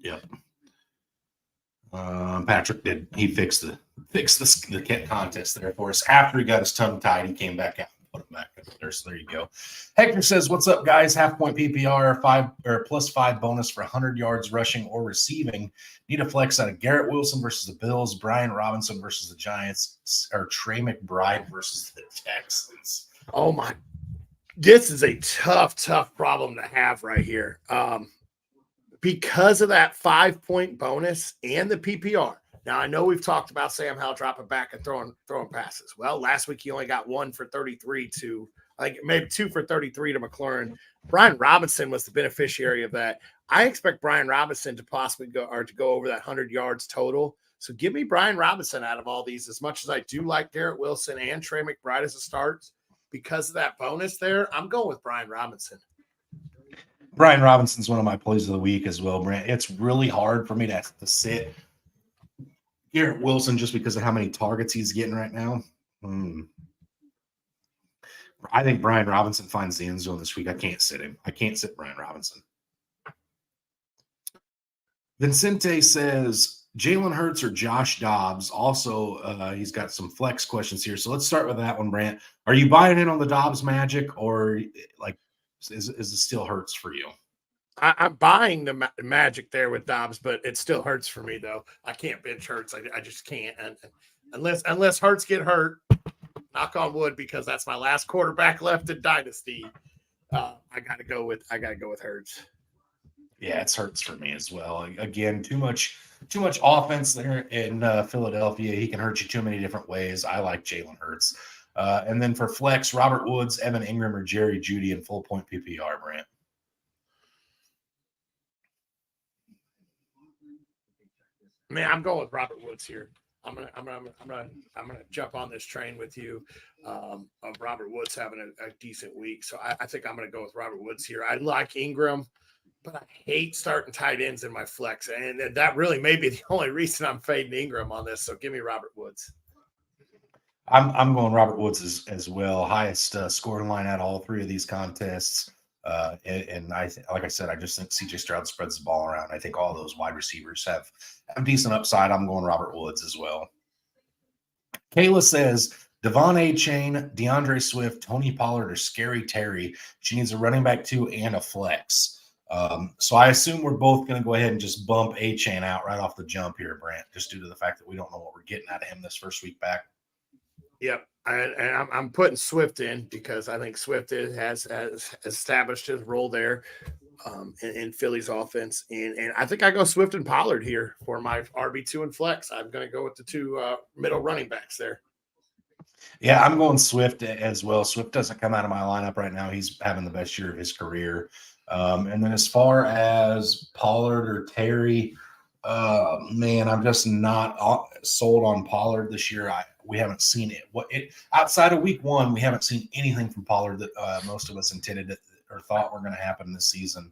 Yep. Patrick he fixed the contest there for us. After he got his tongue tied, he came back out and put him back up there. So there you go. Hector says, "What's up, guys? Half point PPR, +5 bonus for 100 yards rushing or receiving. Need a flex out of Garrett Wilson versus the Bills, Brian Robinson versus the Giants, or Trey McBride versus the Texans." Oh my! This is a tough problem to have right here. Because of that 5-point bonus and the PPR. Now, I know we've talked about Sam Howell dropping back and throwing passes. Well, last week he only got 1 for 33 to, I think maybe 2 for 33 to McLaurin. Brian Robinson was the beneficiary of that. I expect Brian Robinson to possibly go over that 100 yards total. So give me Brian Robinson out of all these. As much as I do like Garrett Wilson and Trey McBride as a start, because of that bonus there, I'm going with Brian Robinson. Brian Robinson's one of my plays of the week as well, Brant. It's really hard for me to sit Garrett Wilson just because of how many targets he's getting right now. I think Brian Robinson finds the end zone this week. I can't sit him. I can't sit Brian Robinson. Vincente says Jalen Hurts or Josh Dobbs. Also, he's got some flex questions here. So let's start with that one, Brant. Are you buying in on the Dobbs magic, or like is it still Hurts for you? I'm buying the magic there with Dobbs, but it still hurts for me though. I can't bench Hurts. I just can't, and unless Hurts get hurt. Knock on wood, because that's my last quarterback left in Dynasty. I gotta go with Hurts. Yeah, it's Hurts for me as well. Again, too much offense there in Philadelphia. He can hurt you too many different ways. I like Jalen Hurts. And then for flex, Robert Woods, Evan Ingram, or Jerry Jeudy in full point PPR, Brant. Man, I'm going with Robert Woods here. I'm gonna jump on this train with you of Robert Woods having a decent week. So I think I'm gonna go with Robert Woods here. I like Ingram, but I hate starting tight ends in my flex, and that really may be the only reason I'm fading Ingram on this. So give me Robert Woods. I'm going Robert Woods as well. Highest scoring line out of all three of these contests. And like I said, I just think CJ Stroud spreads the ball around. I think all those wide receivers have decent upside. I'm going Robert Woods as well. Kayla says Devon Achane, DeAndre Swift, Tony Pollard, or Scary Terry. She needs a running back too and a flex. So I assume we're both going to go ahead and just bump Achane out right off the jump here, Brant, just due to the fact that we don't know what we're getting out of him this first week back. Yep. And I'm putting Swift in because I think Swift has established his role there in Philly's offense. And I think I go Swift and Pollard here for my RB2 and flex. I'm going to go with the two middle running backs there. Yeah, I'm going Swift as well. Swift doesn't come out of my lineup right now. He's having the best year of his career. And then as far as Pollard or Terry, man, I'm just not sold on Pollard this year. We haven't seen it. Outside of week 1, we haven't seen anything from Pollard that most of us intended or thought were going to happen this season.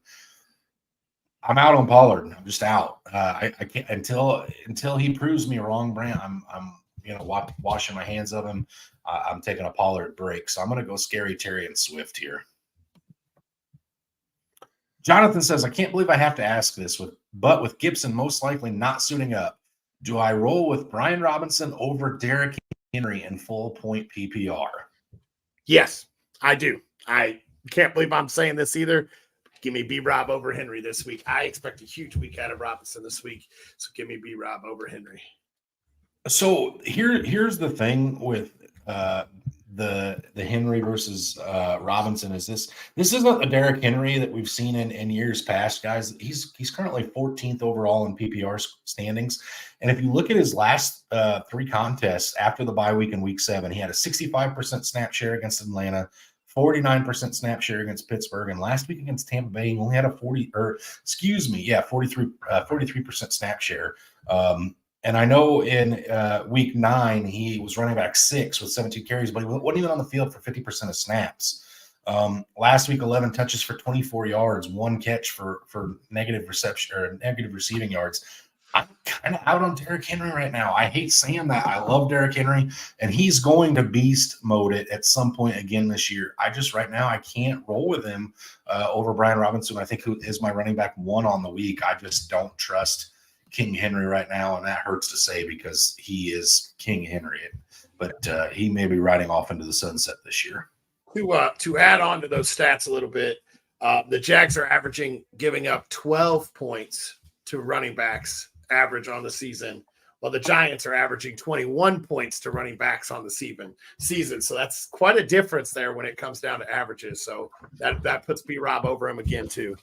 I'm out on Pollard. I'm just out. I can't until he proves me wrong, Brant. I'm washing my hands of him. I'm taking a Pollard break, so I'm going to go Scary Terry and Swift here. Jonathan says, I can't believe I have to ask this, but with Gibson most likely not suiting up, do I roll with Brian Robinson over Derrick Henry in full point PPR? Yes, I do. I can't believe I'm saying this either. Give me B-Rob over Henry this week. I expect a huge week out of Robinson this week, so give me B-Rob over Henry. So here's the thing with the Henry versus Robinson is this isn't the Derrick Henry that we've seen in years past, guys. He's currently 14th overall in PPR standings, and if you look at his last 3 contests after the bye week in week 7, he had a 65% snap share against Atlanta, 49% snap share against Pittsburgh, and last week against Tampa Bay, he only had a 43% snap share. And I know in week 9, he was running back 6 with 17 carries, but he wasn't even on the field for 50% of snaps. Last week, 11 touches for 24 yards, 1 catch for negative reception or negative receiving yards. I'm kind of out on Derrick Henry right now. I hate saying that. I love Derrick Henry, and he's going to beast mode it at some point again this year. Right now, I can't roll with him over Brian Robinson. I think who is my running back 1 on the week. I just don't trust King Henry right now, and that hurts to say because he is King Henry, but he may be riding off into the sunset this year. To add on to those stats a little bit, the Jags are giving up 12 points to running backs average on the season, while the Giants are averaging 21 points to running backs on the season. So that's quite a difference there when it comes down to averages. So that puts B-Rob over him again too.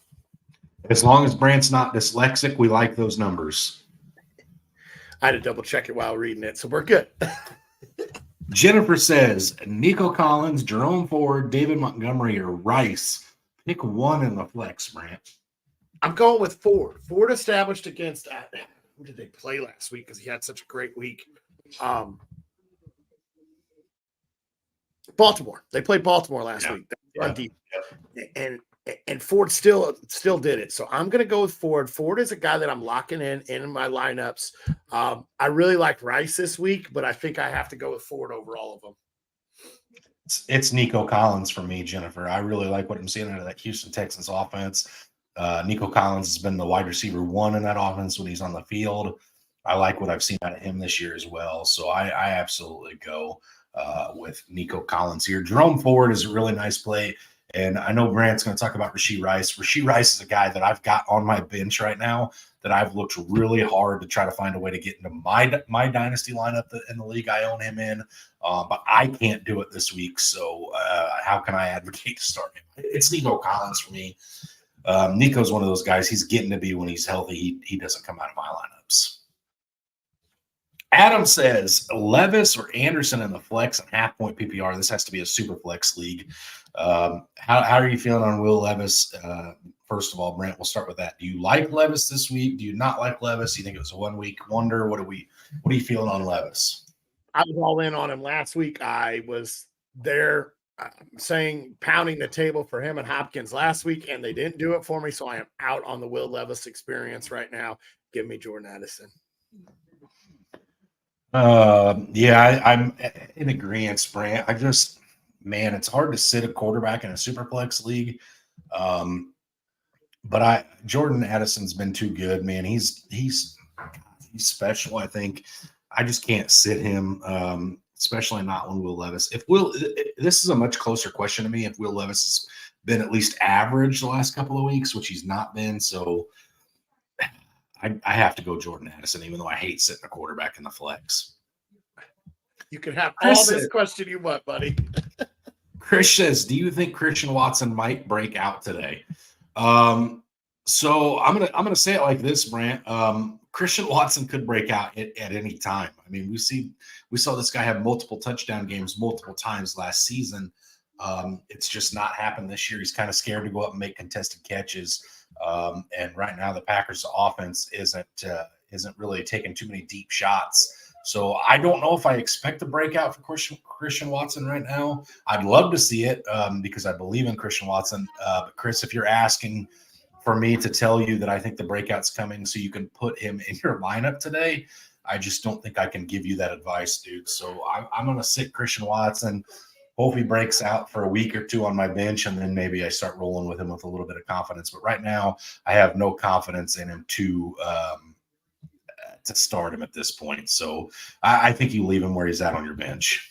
As long as Brant's not dyslexic, we like those numbers. I had to double check it while reading it, so we're good. Jennifer says, Nico Collins, Jerome Ford, David Montgomery, or Rice. Pick one in the flex, Brant. I'm going with Ford. Ford established against who did they play last week? Because he had such a great week. Baltimore. They played Baltimore last week. And Ford still did it. So I'm going to go with Ford. Ford is a guy that I'm locking in my lineups. I really like Rice this week, but I think I have to go with Ford over all of them. It's Nico Collins for me, Jennifer. I really like what I'm seeing out of that Houston Texans offense. Nico Collins has been the wide receiver 1 in that offense when he's on the field. I like what I've seen out of him this year as well. So I absolutely go with Nico Collins here. Jerome Ford is a really nice play. And I know Brant's going to talk about Rashee Rice. Rashee Rice is a guy that I've got on my bench right now that I've looked really hard to try to find a way to get into my dynasty lineup in the league I own him in. But I can't do it this week. So how can I advocate to start him? It's Nico Collins for me. Nico's one of those guys. He's getting to be when he's healthy. He doesn't come out of my lineups. Adam says Levis or Anderson in the flex and half-point PPR. This has to be a super flex league. How are you feeling on Will Levis? First of all, Brent, we'll start with that. Do you like Levis this week? Do you not like Levis? Do you think it was a 1-week wonder? What are you feeling on Levis? I was all in on him last week. I was there pounding the table for him and Hopkins last week, and they didn't do it for me. So I am out on the Will Levis experience right now. Give me Jordan Addison. I'm in agreement, Brant. It's hard to sit a quarterback in a superflex league. But Jordan Addison's been too good, man. He's special, I think. I just can't sit him, especially not when Will Levis. This is a much closer question to me if Will Levis has been at least average the last couple of weeks, which he's not been. So I have to go Jordan Addison, even though I hate sitting a quarterback in the flex. You can have all this question you want, buddy. Chris says, do you think Christian Watson might break out today? So I'm gonna say it like this, Brant. Christian Watson could break out at any time. I mean, we saw this guy have multiple touchdown games multiple times last season. It's just not happened this year. He's kind of scared to go up and make contested catches. And right now the Packers offense isn't really taking too many deep shots. So I don't know if I expect a breakout for Christian Watson right now. I'd love to see it because I believe in Christian Watson. But Chris, if you're asking for me to tell you that I think the breakout's coming so you can put him in your lineup today, I just don't think I can give you that advice, dude. So I'm going to sit Christian Watson. Hope he breaks out for a week or two on my bench, and then maybe I start rolling with him with a little bit of confidence. But right now, I have no confidence in him to start him at this point. So I think you leave him where he's at on your bench.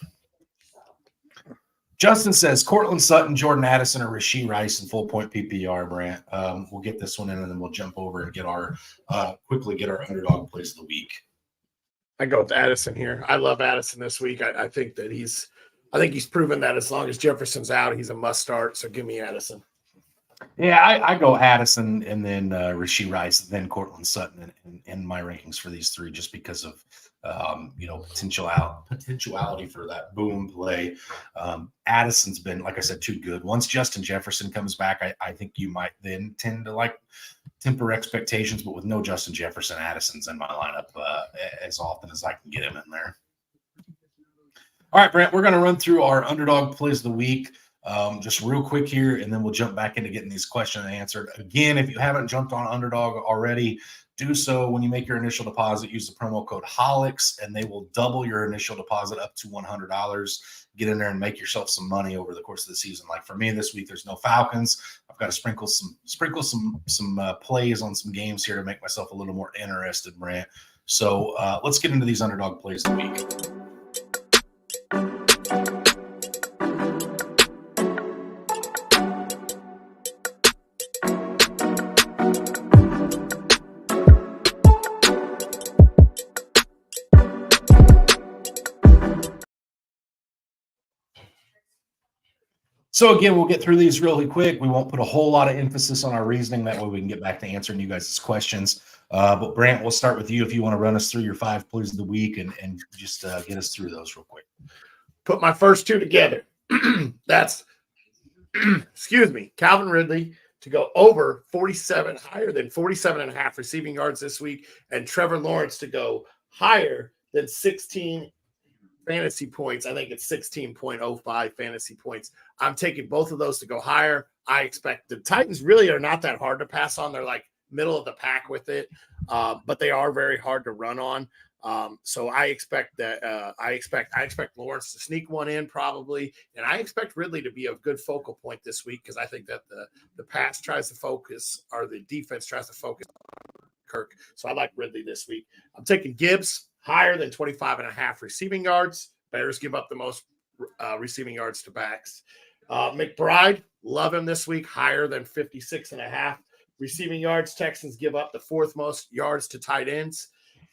Justin says Cortland Sutton, Jordan Addison, or Rashee Rice in full point PPR, Brant. We'll get this one in and then we'll jump over and get our quickly get our underdog plays of the week. I go with Addison here. I love Addison this week. I think that he's proven that as long as Jefferson's out, he's a must start. So give me Addison. Yeah, I go Addison and then Rashee Rice, and then Cortland Sutton in my rankings for these three, just because of potentiality for that boom play. Addison's been, like I said, too good. Once Justin Jefferson comes back, I think you might then tend to temper expectations, but with no Justin Jefferson, Addison's in my lineup as often as I can get him in there. All right, Brent, we're going to run through our underdog plays of the week just real quick here, and then we'll jump back into getting these questions answered. Again, if you haven't jumped on Underdog already, do so. When you make your initial deposit, use the promo code HOLICS, and they will double your initial deposit up to $100. Get in there and make yourself some money over the course of the season. Like for me this week, there's no Falcons. I've got to sprinkle some plays on some games here to make myself a little more interested, Brant. So let's get into these underdog plays of the week. So again, we'll get through these really quick. We won't put a whole lot of emphasis on our reasoning. That way we can get back to answering you guys' questions. But Brant, we'll start with you if you want to run us through your 5 plays of the week and just get us through those real quick. Put my first two together. That's, excuse me, Calvin Ridley to go over 47, higher than 47.5 receiving yards this week, and Trevor Lawrence to go higher than 16 fantasy points. I think it's 16.05 fantasy points. I'm taking both of those to go higher. I expect the Titans really are not that hard to pass on. They're like middle of the pack with it, but they are very hard to run on. So I expect that I expect Lawrence to sneak one in probably, and I expect Ridley to be a good focal point this week because I think that the pass tries to focus or the defense tries to focus on Kirk. So I like Ridley this week. I'm taking Gibbs higher than 25.5 receiving yards. Bears give up the most receiving yards to backs. McBride, love him this week, higher than 56.5 receiving yards. Texans give up the 4th most yards to tight ends.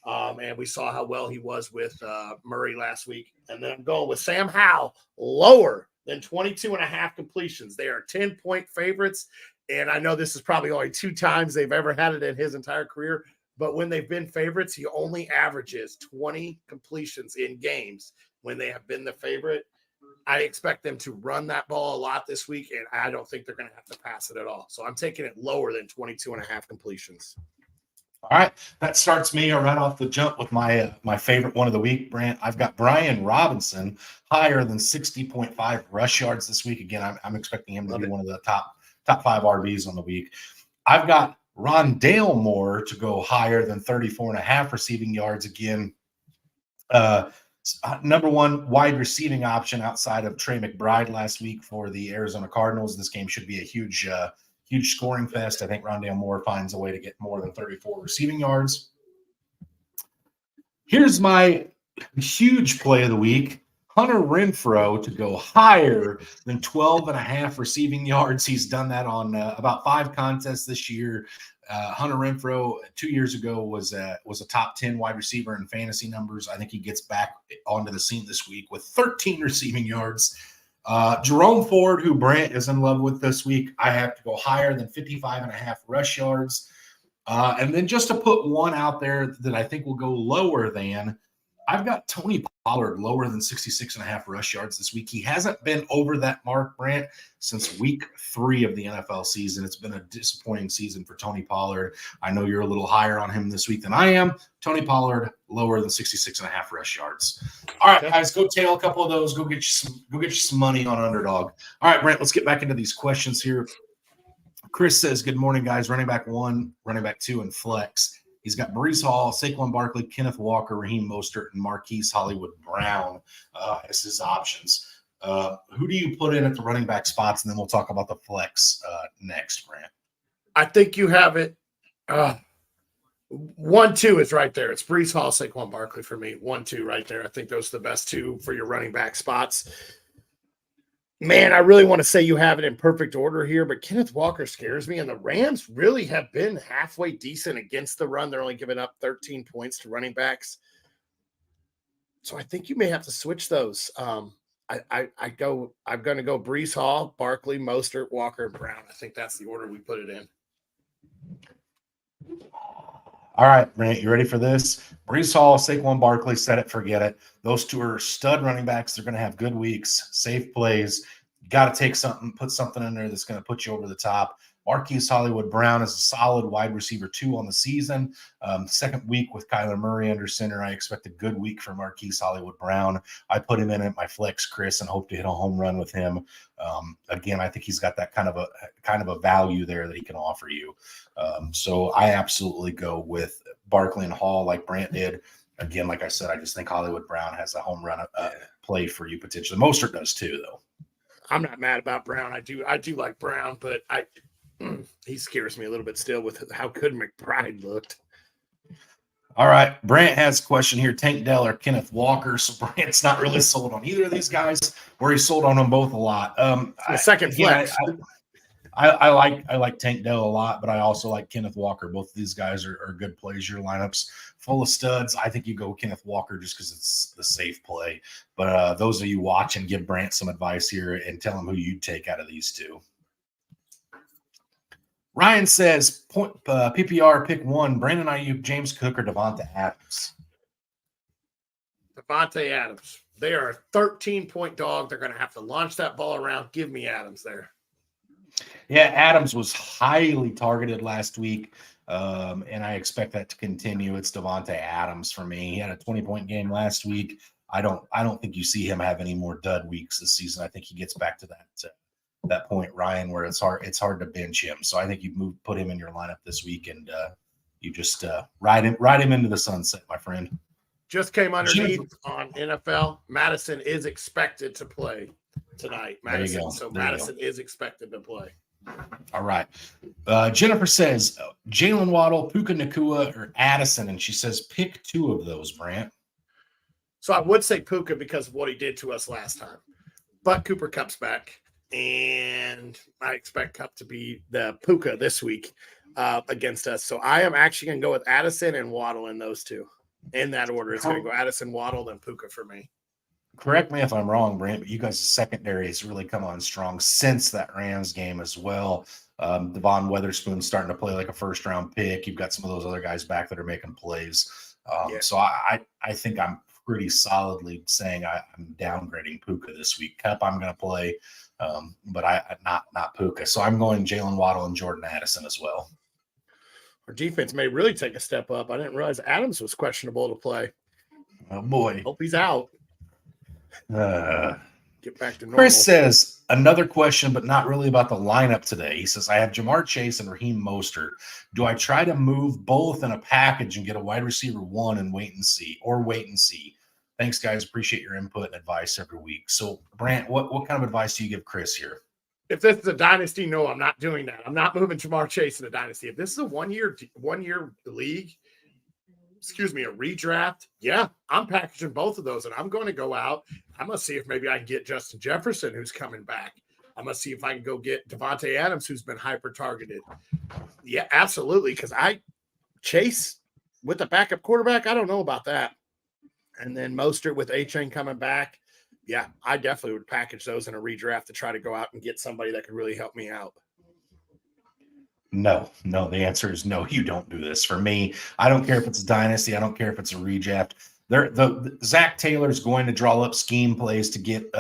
And we saw how well he was with Murray last week. And then I'm going with Sam Howell, lower than 22.5 completions. They are 10-point favorites. And I know this is probably only 2 times they've ever had it in his entire career. But when they've been favorites, he only averages 20 completions in games when they have been the favorite. I expect them to run that ball a lot this week, and I don't think they're going to have to pass it at all. So I'm taking it lower than 22.5 completions. All right. That starts me right off the jump with my favorite one of the week, Brant. I've got Brian Robinson higher than 60.5 rush yards this week. Again, I'm expecting him to be one of the top 5 RBs on the week. I've got Rondale Moore to go higher than 34.5 receiving yards. Again, number 1 wide receiving option outside of Trey McBride last week for the Arizona Cardinals. This game should be a huge scoring fest. I think Rondale Moore finds a way to get more than 34 receiving yards. Here's my huge play of the week. Hunter Renfrow to go higher than 12.5 receiving yards. He's done that on about 5 contests this year. Hunter Renfrow 2 years ago was a top 10 wide receiver in fantasy numbers. I think he gets back onto the scene this week with 13 receiving yards. Jerome Ford, who Brant is in love with this week, I have to go higher than 55.5 rush yards. And then just to put one out there that I think will go lower than, I've got Tony Pollard lower than 66.5 rush yards this week. He hasn't been over that mark, Brant, since week 3 of the NFL season. It's been a disappointing season for Tony Pollard. I know you're a little higher on him this week than I am. Tony Pollard lower than 66.5 rush yards. All right, guys, go tail a couple of those. Go get you some money on Underdog. All right, Brant, let's get back into these questions here. Chris says, good morning, guys. Running back 1, running back 2, and flex. He's got Breece Hall, Saquon Barkley, Kenneth Walker, Raheem Mostert, and Marquise Hollywood Brown as his options. Who do you put in at the running back spots? And then we'll talk about the flex next, Brant. I think you have it. 1-2 is right there. It's Breece Hall, Saquon Barkley for me. 1-2 right there. I think those are the best 2 for your running back spots. Man, I really want to say you have it in perfect order here, but Kenneth Walker scares me, and the Rams really have been halfway decent against the run. They're only giving up 13 points to running backs. So I think you may have to switch those. I'm going to go Brees Hall, Barkley, Mostert, Walker, and Brown. I think that's the order we put it in. All right, Brent, you ready for this? Brees Hall, Saquon Barkley, set it, forget it. Those two are stud running backs. They're going to have good weeks, safe plays. You got to take something, put something in there that's going to put you over the top. Marquise Hollywood Brown is a solid wide receiver 2 on the season. Second week with Kyler Murray under center. I expect a good week for Marquise Hollywood Brown. I put him in at my flex, Chris, and hope to hit a home run with him. Again, I think he's got that kind of a value there that he can offer you. So I absolutely go with Barkley and Hall like Brant did. Again, like I said, I just think Hollywood Brown has a home run play for you potentially. Mostert does too, though. I'm not mad about Brown. I do like Brown, but he scares me a little bit still with how good McBride looked. All right. Brant has a question here. Tank Dell or Kenneth Walker. So Brant's not really sold on either of these guys, where he's sold on them both a lot. The second flex. I like Tank Dell a lot, but I also like Kenneth Walker. Both of these guys are good plays. Your lineups full of studs. I think you go Kenneth Walker just because it's the safe play. But those of you watching, give Brant some advice here and tell him who you'd take out of these two. Ryan says, PPR, pick one, Brandon Ayuk, James Cook, or Devonta Adams. Devonta Adams. They are a 13-point dog. They're going to have to launch that ball around. Give me Adams there. Yeah, Adams was highly targeted last week, and I expect that to continue. It's Devonta Adams for me. He had a 20-point game last week. I don't think you see him have any more dud weeks this season. I think he gets back to that point, Ryan, where it's hard to bench him. So I think you put him in your lineup this week, and you just ride him into the sunset, my friend. Just came underneath on NFL. Madison is expected to play tonight. Madison is expected to play. All right. Jennifer says Jalen Waddle, Puka Nacua, or Addison, and she says pick two of those, Brant. So I would say Puka because of what he did to us last time, but Cooper Kupp's back. And I expect Kupp to be the Puka this week against us. So I am actually going to go with Addison and Waddle in those two. In that order, it's going to go Addison, Waddle, then Puka for me. Correct me if I'm wrong, Brant, but you guys' secondary has really come on strong since that Rams game as well. Devon Weatherspoon's starting to play like a first-round pick. You've got some of those other guys back that are making plays. So I think I'm pretty solidly saying I'm downgrading Puka this week. Kupp I'm going to play. But not Puka. So I'm going Jalen Waddle and Jordan Addison as well. Our defense may really take a step up. I didn't realize Adams was questionable to play. Oh boy. Hope he's out. Get back to normal. Chris says another question, but not really about the lineup today. He says, I have Jamar Chase and Raheem Mostert. Do I try to move both in a package and get a wide receiver 1 and wait and see? Thanks, guys. Appreciate your input and advice every week. So, Brant, what kind of advice do you give Chris here? If this is a dynasty, no, I'm not doing that. I'm not moving Jamar Chase in a dynasty. If this is a one-year league, a redraft, yeah, I'm packaging both of those, and I'm going to go out. I'm going to see if maybe I can get Justin Jefferson, who's coming back. I'm going to see if I can go get Devontae Adams, who's been hyper-targeted. Yeah, absolutely, because Chase with the backup quarterback, I don't know about that. And then Mostert with A-Chain coming back. Yeah, I definitely would package those in a redraft to try to go out and get somebody that could really help me out. No, the answer is no, you don't do this. For me, I don't care if it's a dynasty. I don't care if it's a redraft. Zach Taylor's going to draw up scheme plays to get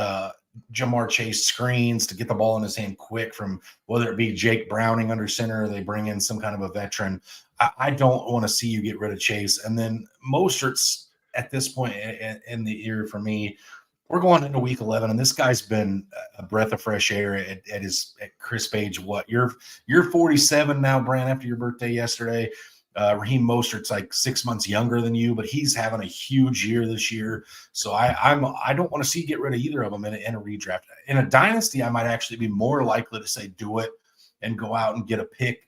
Jamar Chase screens, to get the ball in his hand quick from whether it be Jake Browning under center or they bring in some kind of a veteran. I don't want to see you get rid of Chase. And then Mostert's at this point in the year for me, we're going into week 11, and this guy's been a breath of fresh air at crisp age. What you're 47 now, Brant, after your birthday yesterday. Raheem Mostert's like 6 months younger than you, but he's having a huge year this year. So I don't want to see you get rid of either of them in a redraft. In a dynasty, I might actually be more likely to say do it and go out and get a pick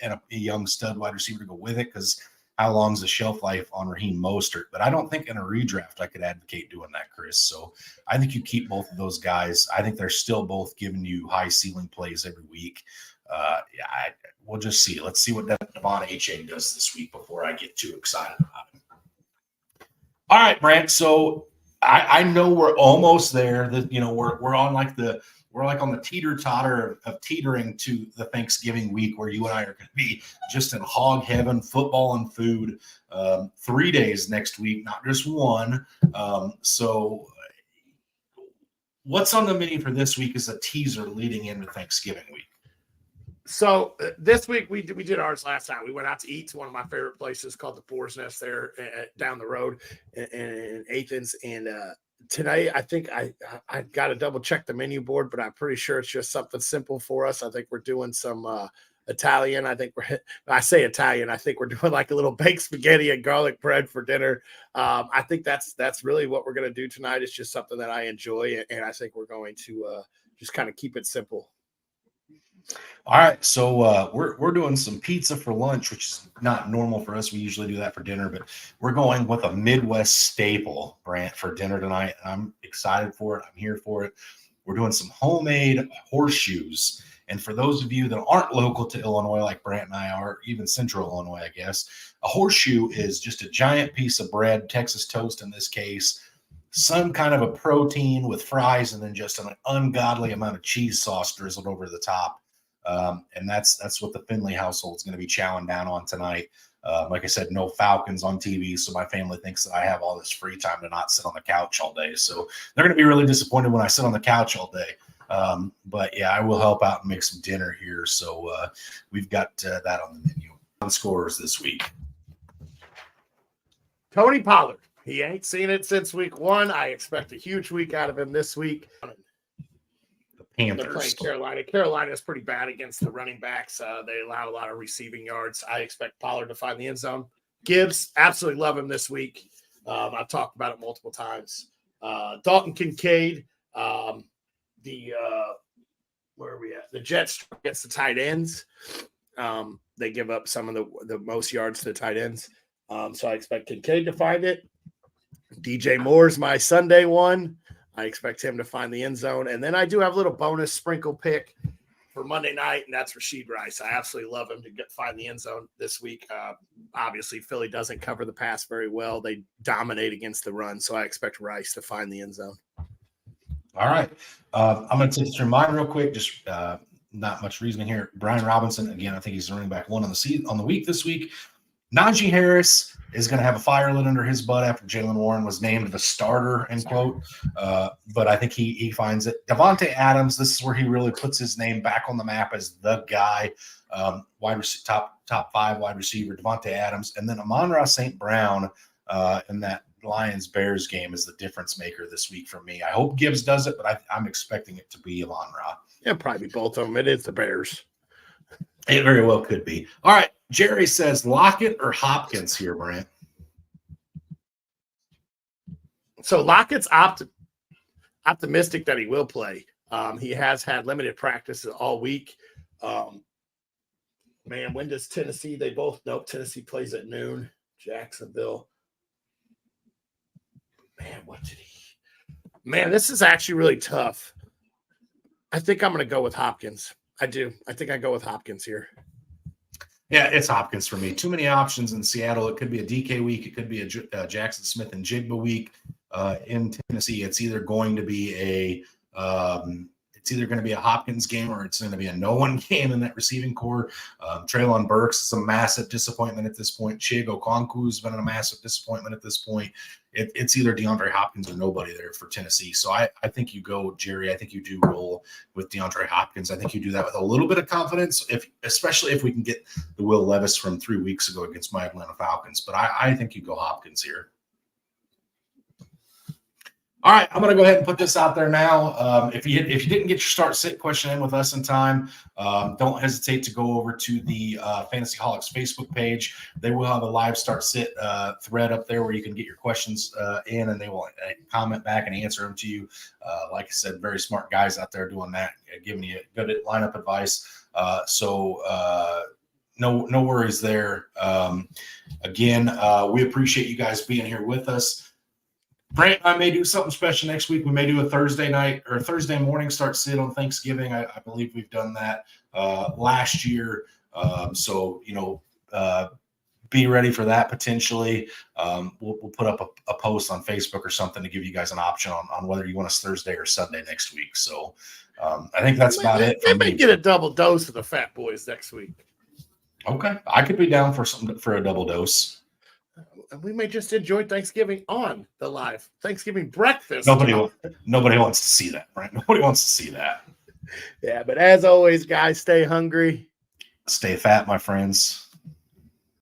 and a young stud wide receiver to go with it, because how long's the shelf life on Raheem Mostert. But I don't think in a redraft I could advocate doing that, Chris. So I think you keep both of those guys. I think they're still both giving you high ceiling plays every week. We'll just see. Let's see what Devon Achane does this week before I get too excited about him. All right, Brant. So I know we're almost there. That we're on like on the teeter-totter of teetering to the Thanksgiving week, where you and I are going to be just in hog heaven, football and food, 3 days next week, not just one. So what's on the menu for this week is a teaser leading into Thanksgiving week. So this week we did ours last night. We went out to eat to one of my favorite places called the Boar's Nest there down the road in Athens. And tonight I think I got to double check the menu board, but I'm pretty sure it's just something simple for us. I think we're doing some Italian. I think I say Italian. I think we're doing like a little baked spaghetti and garlic bread for dinner. I think that's really what we're going to do tonight. It's just something that I enjoy, and I think we're going to just kind of keep it simple. All right, so we're doing some pizza for lunch, which is not normal for us. We usually do that for dinner, but we're going with a Midwest staple, Brant, for dinner tonight. I'm excited for it. I'm here for it. We're doing some homemade horseshoes. And for those of you that aren't local to Illinois, like Brant and I are, even Central Illinois, I guess, a horseshoe is just a giant piece of bread, Texas toast in this case, some kind of a protein with fries, and then just an ungodly amount of cheese sauce drizzled over the top. And that's what the Finley household is going to be chowing down on tonight. Like I said, no Falcons on TV, so my family thinks that I have all this free time to not sit on the couch all day. So they're going to be really disappointed when I sit on the couch all day. But yeah, I will help out and make some dinner here. So we've got that on the menu. On scorers this week. Tony Pollard. He ain't seen it since week 1. I expect a huge week out of him this week. Panthers. They're playing Carolina. Carolina is pretty bad against the running backs. They allow a lot of receiving yards. I expect Pollard to find the end zone. Gibbs, absolutely love him this week. I've talked about it multiple times. Dalton Kincaid, where are we at? The Jets against the tight ends. They give up some of the most yards to the tight ends. So I expect Kincaid to find it. DJ Moore's my Sunday one. I expect him to find the end zone. And then I do have a little bonus sprinkle pick for Monday night, and that's Rashid Rice. I absolutely love him to find the end zone this week. Obviously, Philly doesn't cover the pass very well. They dominate against the run, so I expect Rice to find the end zone. All right. I'm going to take this from mine real quick. Just not much reasoning here. Brian Robinson, again, I think he's running back 1 on the week this week. Najee Harris is going to have a fire lit under his butt after Jaylen Warren was named the starter, end quote. But I think he finds it. Davante Adams, this is where he really puts his name back on the map as the guy, top 5 wide receiver, Davante Adams. And then Amon-Ra St. Brown in that Lions-Bears game is the difference maker this week for me. I hope Gibbs does it, but I'm expecting it to be Amon-Ra. Yeah, probably both of them. It is the Bears. It very well could be. All right. Jerry says Lockett or Hopkins here, Brant. So Lockett's optimistic that he will play. He has had limited practice all week. Man, when does Tennessee? Tennessee plays at noon. Jacksonville. Man, this is actually really tough. I think I'm going to go with Hopkins. I do. I think I go with Hopkins here. Yeah, it's Hopkins for me. Too many options in Seattle. It could be a DK week. It could be a Jackson Smith and Jigba week. In Tennessee, it's either going to be a Hopkins game or it's going to be a no one game in that receiving core. Treylon Burks is a massive disappointment at this point. Chig Okonkwo's been a massive disappointment at this point. It's either DeAndre Hopkins or nobody there for Tennessee. So I think you go, Jerry. I think you do roll with DeAndre Hopkins. I think you do that with a little bit of confidence, especially if we can get the Will Levis from 3 weeks ago against my Atlanta Falcons. But I think you go Hopkins here. All right, I'm going to go ahead and put this out there now. If you didn't get your start sit question in with us in time, don't hesitate to go over to the FantasyHolics Facebook page. They will have a live start sit thread up there where you can get your questions in, and they will comment back and answer them to you. Like I said, very smart guys out there doing that, giving you good lineup advice. So no worries there. Again, we appreciate you guys being here with us. Brant and I may do something special next week. We may do a Thursday night or a Thursday morning start sit on Thanksgiving. I believe we've done that last year. So, be ready for that potentially. We'll put up a post on Facebook or something to give you guys an option on whether you want us Thursday or Sunday next week. So I think that's about it. We may get a double dose of the Fatboyz next week. Okay. I could be down for a double dose. We may just enjoy Thanksgiving on the live Thanksgiving breakfast. Nobody wants to see that, right? Nobody wants to see that. Yeah, but as always, guys, stay hungry. Stay fat, my friends.